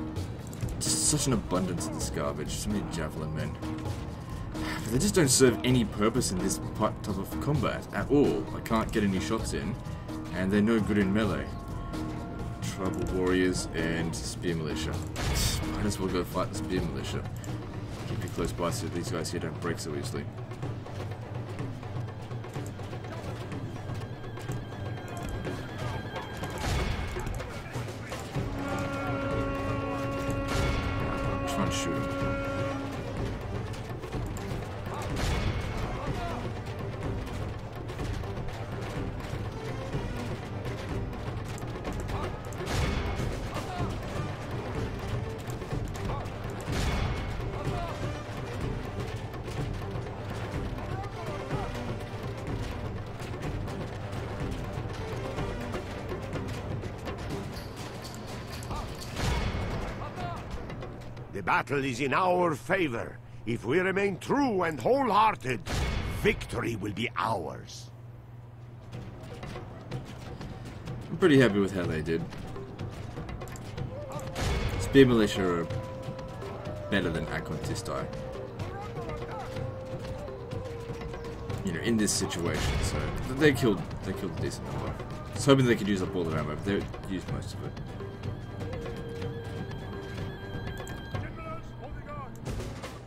just such an abundance of this garbage, so many javelin men. But they just don't serve any purpose in this type of combat at all. I can't get any shots in, and they're no good in melee. Tribal warriors and spear militia. Might as well go fight the spear militia. Keep it close by so these guys here don't break so easily. Try and shoot him. The battle is in our favor. If we remain true and wholehearted, victory will be ours. I'm pretty happy with how they did. Spear militia are better than Akontistai. You know, in this situation, so they killed a decent number. I was hoping they could use up all their ammo, but they used most of it.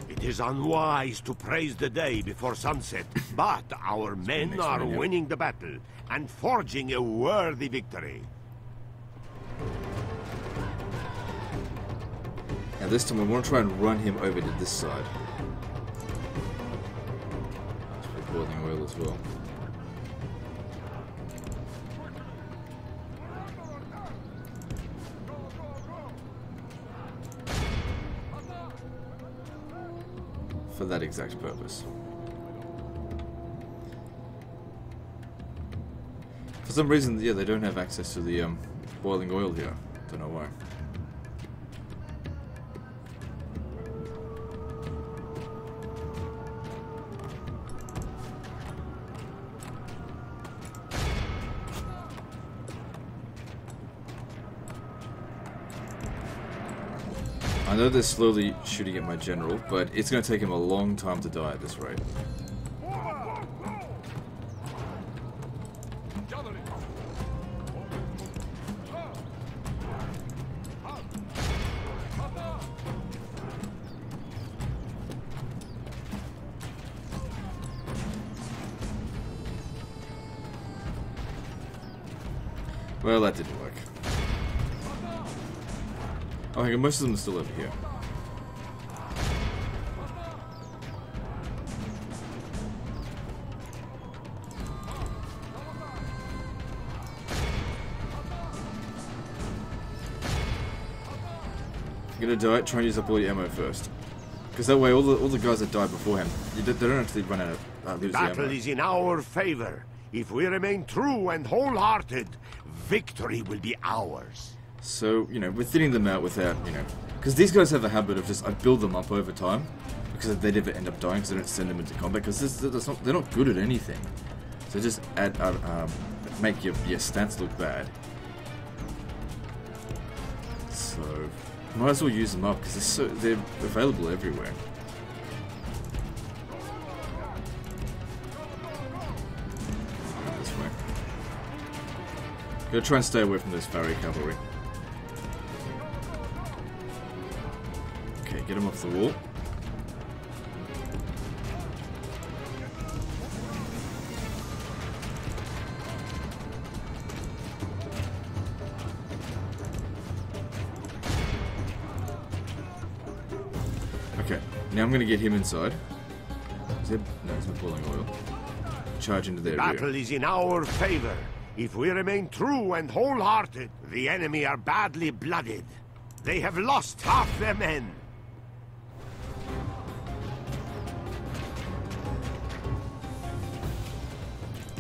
It is unwise to praise the day before sunset, but our men are winning the battle and forging a worthy victory. Now this time I want to try and run him over to this side. Let's put boiling oil as well. For that exact purpose. For some reason, yeah, they don't have access to the boiling oil here. Don't know why. I know they're slowly shooting at my general, but it's going to take him a long time to die at this rate. Well, that didn't work. Oh, hang on, most of them are still over here. If you're gonna die, try and use up all your ammo first. Because that way, all the guys that died beforehand, they don't actually run out of lose the ammo. Battle is in our favor. If we remain true and wholehearted, victory will be ours. So, you know, we're thinning them out without, you know... Because these guys have a habit of just... I build them up over time. Because they never end up dying, because I don't send them into combat. Because they're not good at anything. So just make your stats look bad. So... Might as well use them up, because they're available everywhere. This way. Gotta try and stay away from those Farry cavalry. Okay, get them off the wall. Okay, now I'm gonna get him inside. No, he's not boiling oil. Charge into their rear. Battle is in our favor. If we remain true and wholehearted, the enemy are badly blooded. They have lost half their men.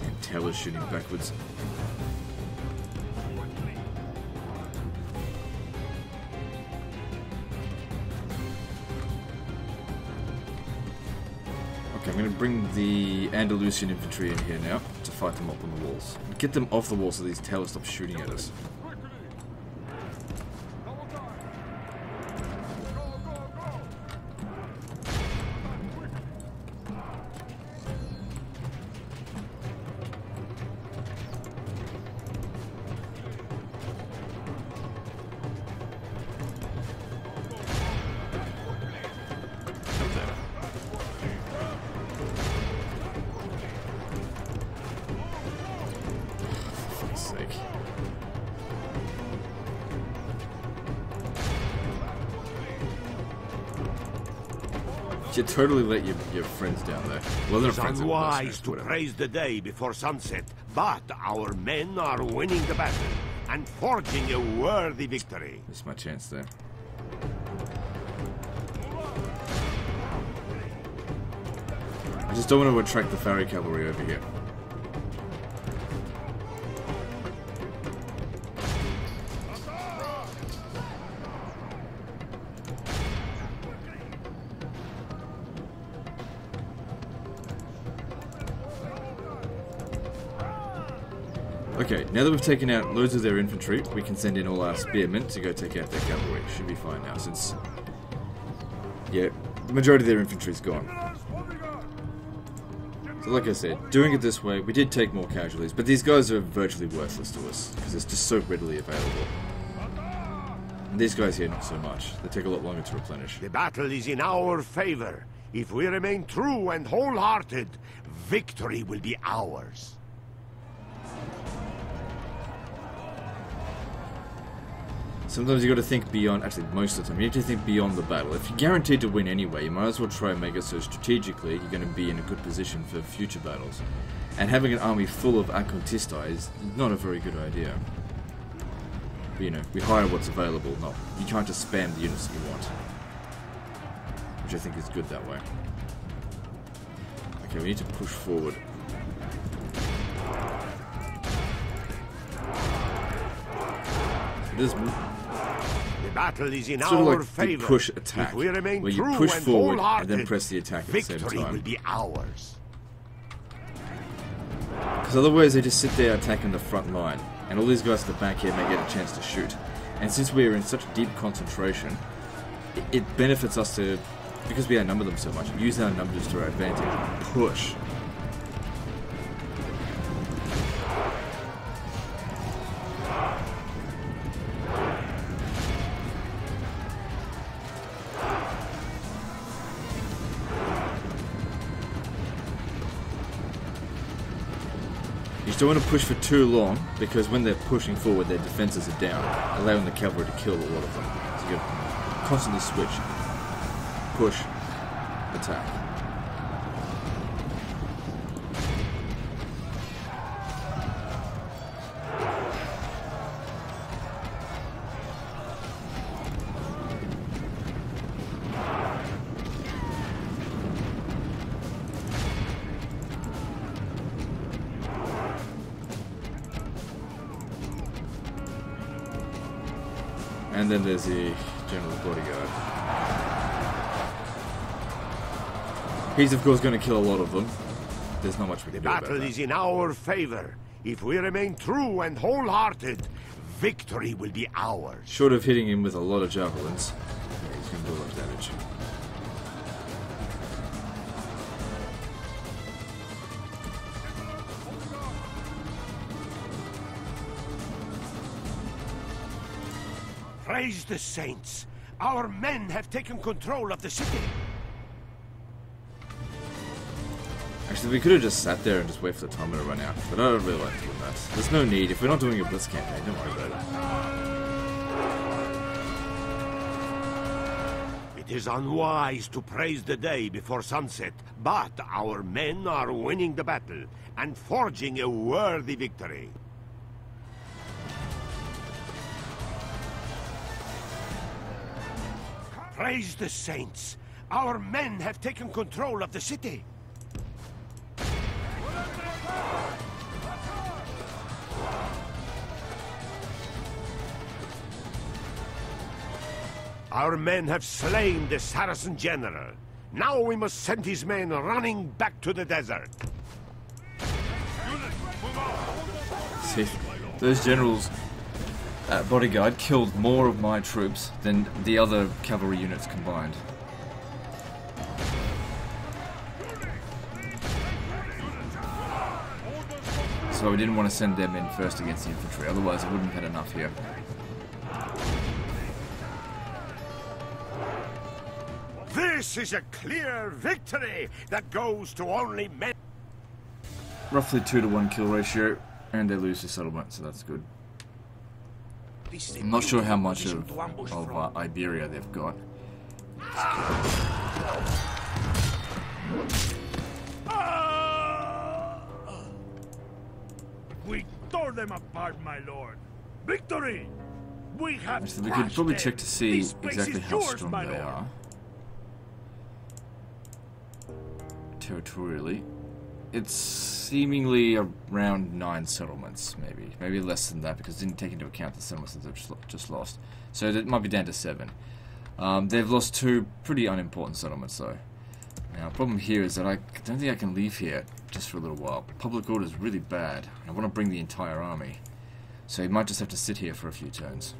And Taylor's shooting backwards. Okay, I'm going to bring the Andalusian infantry in here now to fight them up on the walls. Get them off the walls so these Taylors stop shooting at us. You totally let your friends down there. Well, they're friends. It's unwise to praise the day before sunset, but our men are winning the battle and forging a worthy victory. This is my chance there. I just don't want to attract the Farry cavalry over here. Okay, now that we've taken out loads of their infantry, we can send in all our spearmen to go take out their cavalry. Should be fine now, since... yeah, the majority of their infantry is gone. So like I said, doing it this way, we did take more casualties, but these guys are virtually worthless to us, because it's just so readily available. And these guys here, not so much. They take a lot longer to replenish. The battle is in our favor. If we remain true and wholehearted, victory will be ours. Sometimes you got to think beyond, actually most of the time, you need to think beyond the battle. If you're guaranteed to win anyway, you might as well try and make it so strategically you're going to be in a good position for future battles. And having an army full of Acontista is not a very good idea. But, you know, we hire what's available, you can't just spam the units that you want. Which I think is good that way. Okay, we need to push forward. It is... battle is in sort of our like favor. The push attack, if we remain where you true push and forward and then press the attack at the same victory time. will be ours. Because otherwise they just sit there attacking the front line, and all these guys at the back here may get a chance to shoot. And since we're in such deep concentration, it benefits us to, because we outnumber them so much, use our numbers to our advantage. Push. You just don't want to push for too long, because when they're pushing forward, their defenses are down, allowing the cavalry to kill a lot of them. So you constantly switch, push, attack. And then there's the general bodyguard. He's of course going to kill a lot of them. There's not much we can do about that. The battle is in our favor. If we remain true and wholehearted, victory will be ours. Short of hitting him with a lot of javelins, yeah, he's going to do a lot of damage. Praise the saints! Our men have taken control of the city. Actually, we could have just sat there and just wait for the timer to run out, but I don't really like doing that. There's no need. If we're not doing a blitz campaign, don't worry about it. It is unwise to praise the day before sunset, but our men are winning the battle and forging a worthy victory. Praise the saints! Our men have taken control of the city. Our men have slain the Saracen general. Now we must send his men running back to the desert. See, those generals bodyguard killed more of my troops than the other cavalry units combined. So we didn't want to send them in first against the infantry, otherwise I wouldn't have had enough here. This is a clear victory that goes to only men. Roughly 2-to-1 kill ratio, and they lose the settlement, so that's good. I'm not sure how much of Iberia they've got. We tore them apart, my lord. Victory! We have. Actually, we could probably check to see exactly how strong they are. Territorially, it's seemingly around 9 settlements, maybe less than that, because it didn't take into account the settlements that they've just lost. So it might be down to 7. They've lost 2 pretty unimportant settlements, though. Now, the problem here is that I don't think I can leave here just for a little while. Public order is really bad. I want to bring the entire army, so you might just have to sit here for a few turns.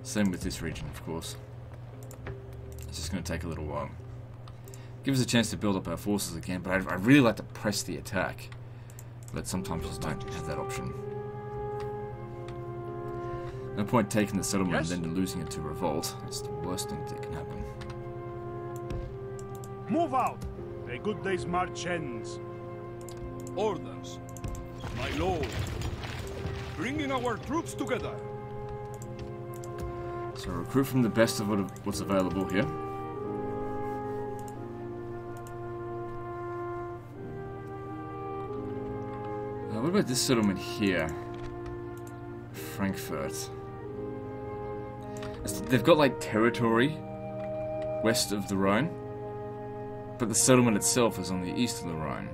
Same with this region, of course. It's just going to take a little while. Give us a chance to build up our forces again, but I'd really like to press the attack. But sometimes just don't have that option. No point taking the settlement and then losing it to revolt. It's the worst thing that can happen. Move out! A good day's march ends. Orders, my lord. Bringing our troops together. So recruit from the best of what's available here. What about this settlement here? Frankfurt. They've got like territory west of the Rhine, but the settlement itself is on the east of the Rhine.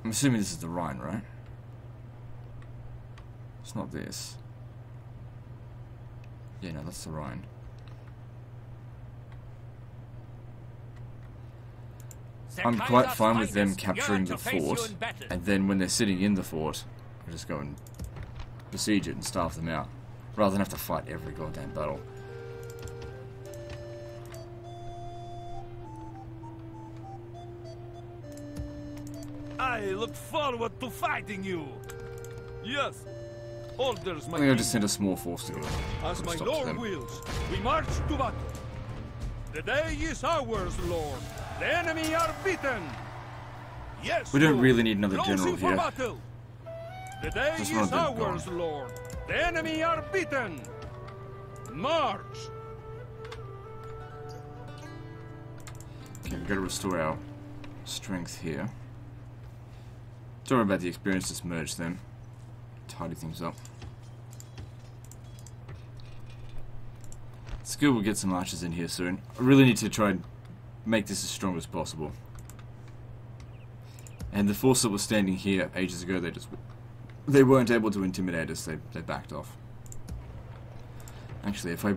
I'm assuming this is the Rhine, right? It's not this. Yeah, no, that's the Rhine. I'm quite fine with them capturing the fort, and then when they're sitting in the fort, I just go and besiege it and starve them out, rather than have to fight every goddamn battle. I look forward to fighting you. Yes. Orders, I my think I'll king. just send a small force to go. As my Stop lord them. wills, we march to battle. The day is ours, lord. The enemy are beaten. Yes, We don't lord. really need another Closing general for here. battle. The day Just is want them ours, gone. lord. The enemy are beaten. March. Okay, we've got to restore our strength here. Don't worry about the experience, just merge them. Tidy things up. It's good we'll get some archers in here soon. I really need to try and make this as strong as possible. And the force that was standing here ages ago, they weren't able to intimidate us, they backed off. Actually, if I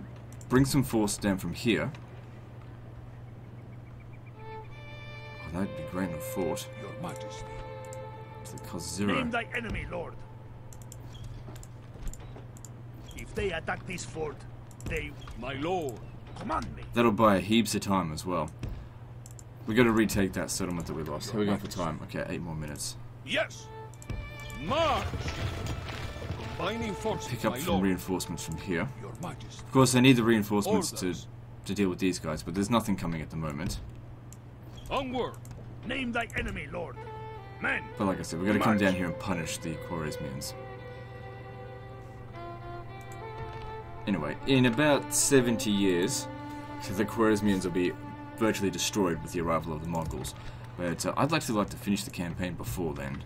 bring some force down from here, oh, that'd be great in a fort. Your Majesty. So it costs 0. Name thy enemy, Lord. If they attack this fort, they My lord. command me. That'll buy heaps of time as well. We got to retake that settlement that we lost. How are we going for time? Okay, 8 more minutes. Yes. March. Combining forces, Pick up my some lord. reinforcements from here. Your Majesty. Of course, I need the reinforcements Orders. to deal with these guys, but there's nothing coming at the moment. Onward. Name thy enemy, Lord. Men, But like I said, we got to come March. down here and punish the Khwarezmians. Anyway, in about 70 years, the Khwarezmians will be virtually destroyed with the arrival of the Mongols. But I'd like to finish the campaign before then.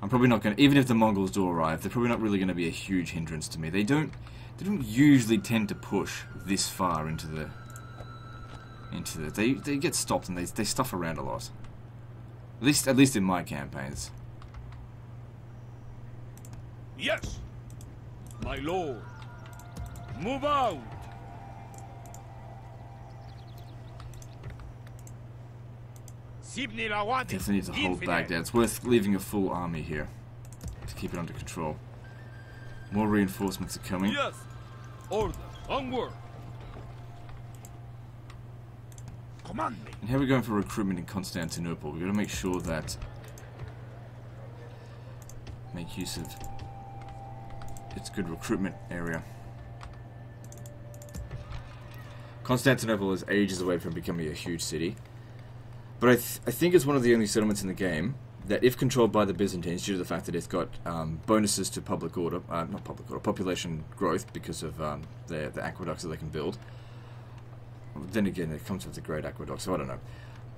I'm probably not going to, even if the Mongols do arrive, they're probably not really going to be a huge hindrance to me. They don't usually tend to push this far into the they get stopped and they stuff around a lot. At least in my campaigns. Yes. My lord. Move out. Definitely need to hold Baghdad. It's worth leaving a full army here to keep it under control. More reinforcements are coming. Yes. Order. Onward. command me. And how are we going for recruitment in Constantinople? We've got to make sure that make use of its good recruitment area. Constantinople is ages away from becoming a huge city, but I think it's one of the only settlements in the game that, if controlled by the Byzantines, due to the fact that it's got bonuses to public order, not public order, population growth because of the aqueducts that they can build. Then again, it comes with the Great Aqueduct, so I don't know.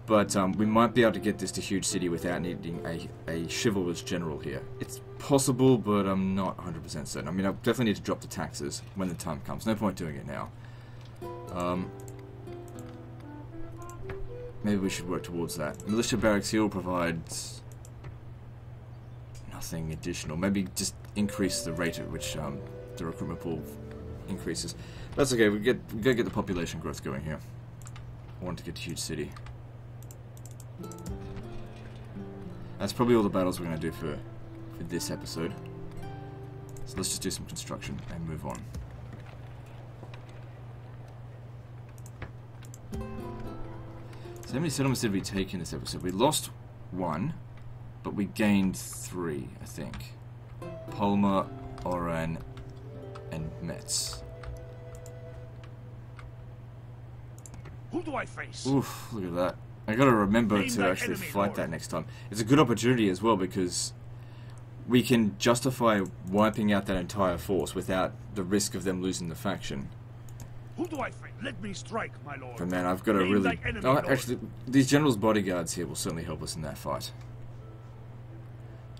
But we might be able to get this to huge city without needing a chivalrous general here. It's possible, but I'm not 100% certain. I mean, I definitely need to drop the taxes when the time comes. No point doing it now. Maybe we should work towards that. Militia barracks here will provide nothing additional. Maybe just increase the rate at which the recruitment pool increases. That's okay. We gotta get the population growth going here. I want to get a huge city. That's probably all the battles we're going to do for this episode. So let's just do some construction and move on. So how many settlements did we take in this episode? We lost 1, but we gained 3, I think. Palma, Oran, and Metz. Who do I face? Oof, look at that. I gotta remember Name to thy actually enemy, fight Lord. that next time. It's a good opportunity as well because we can justify wiping out that entire force without the risk of them losing the faction. Who do I face? Let me strike, my lord. But man, I've got to Name really... thy enemy, Oh, Lord. actually, these generals' bodyguards here will certainly help us in that fight.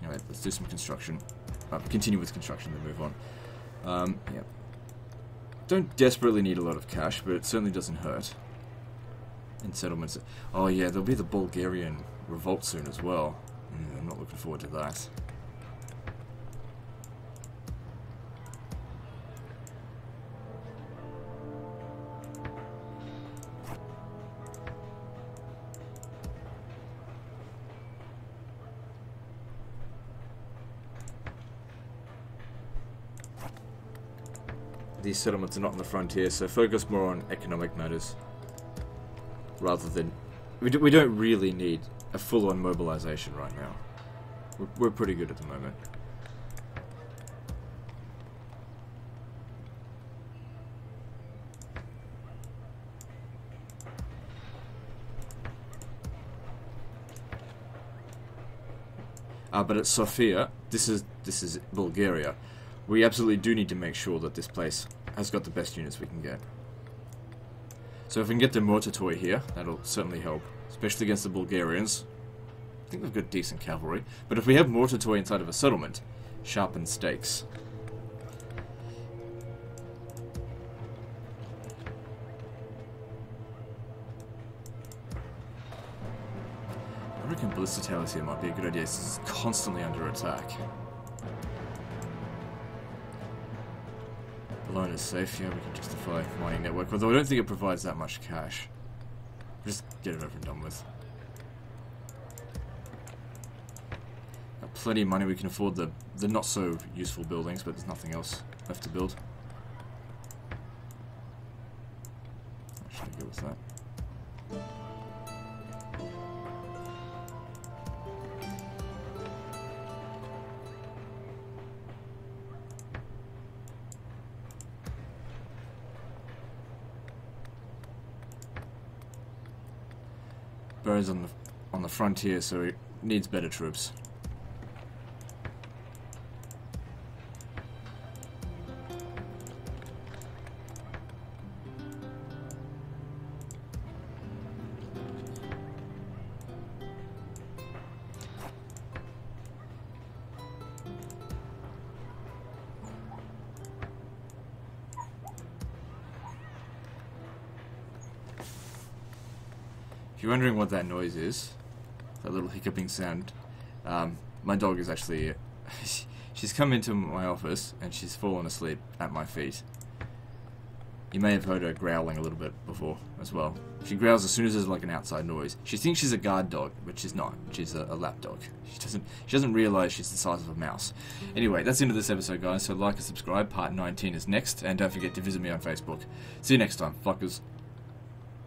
Anyway, let's do some construction. Continue with construction, then move on. Yeah. Don't desperately need a lot of cash, but it certainly doesn't hurt. In settlements. Oh yeah, there'll be the Bulgarian revolt soon as well. I'm not looking forward to that. these settlements are not on the frontier, so focus more on economic matters rather than... We don't really need a full-on mobilization right now. We're pretty good at the moment. But at Sofia, this is Bulgaria. We absolutely do need to make sure that this place has got the best units we can get. So if we can get the mortar toy here, that'll certainly help, especially against the Bulgarians. I think we've got decent cavalry, but if we have mortar toy inside of a settlement, sharpen stakes. I reckon ballista towers here might be a good idea. This is constantly under attack. Alone is safe, yeah, we can justify mining network, although I don't think it provides that much cash. Just get it over and done with. Got plenty of money, we can afford the not so useful buildings, but there's nothing else left to build. I should go with that. Burrows on the frontier, so it needs better troops. If you're wondering what that noise is, that little hiccuping sound, my dog is actually... she's come into my office and she's fallen asleep at my feet. You may have heard her growling a little bit before as well. She growls as soon as there's like an outside noise. She thinks she's a guard dog, but she's not. She's a lap dog. She doesn't realise she's the size of a mouse. Anyway, that's the end of this episode, guys, so like and subscribe. Part 19 is next, and don't forget to visit me on Facebook. See you next time, fuckers.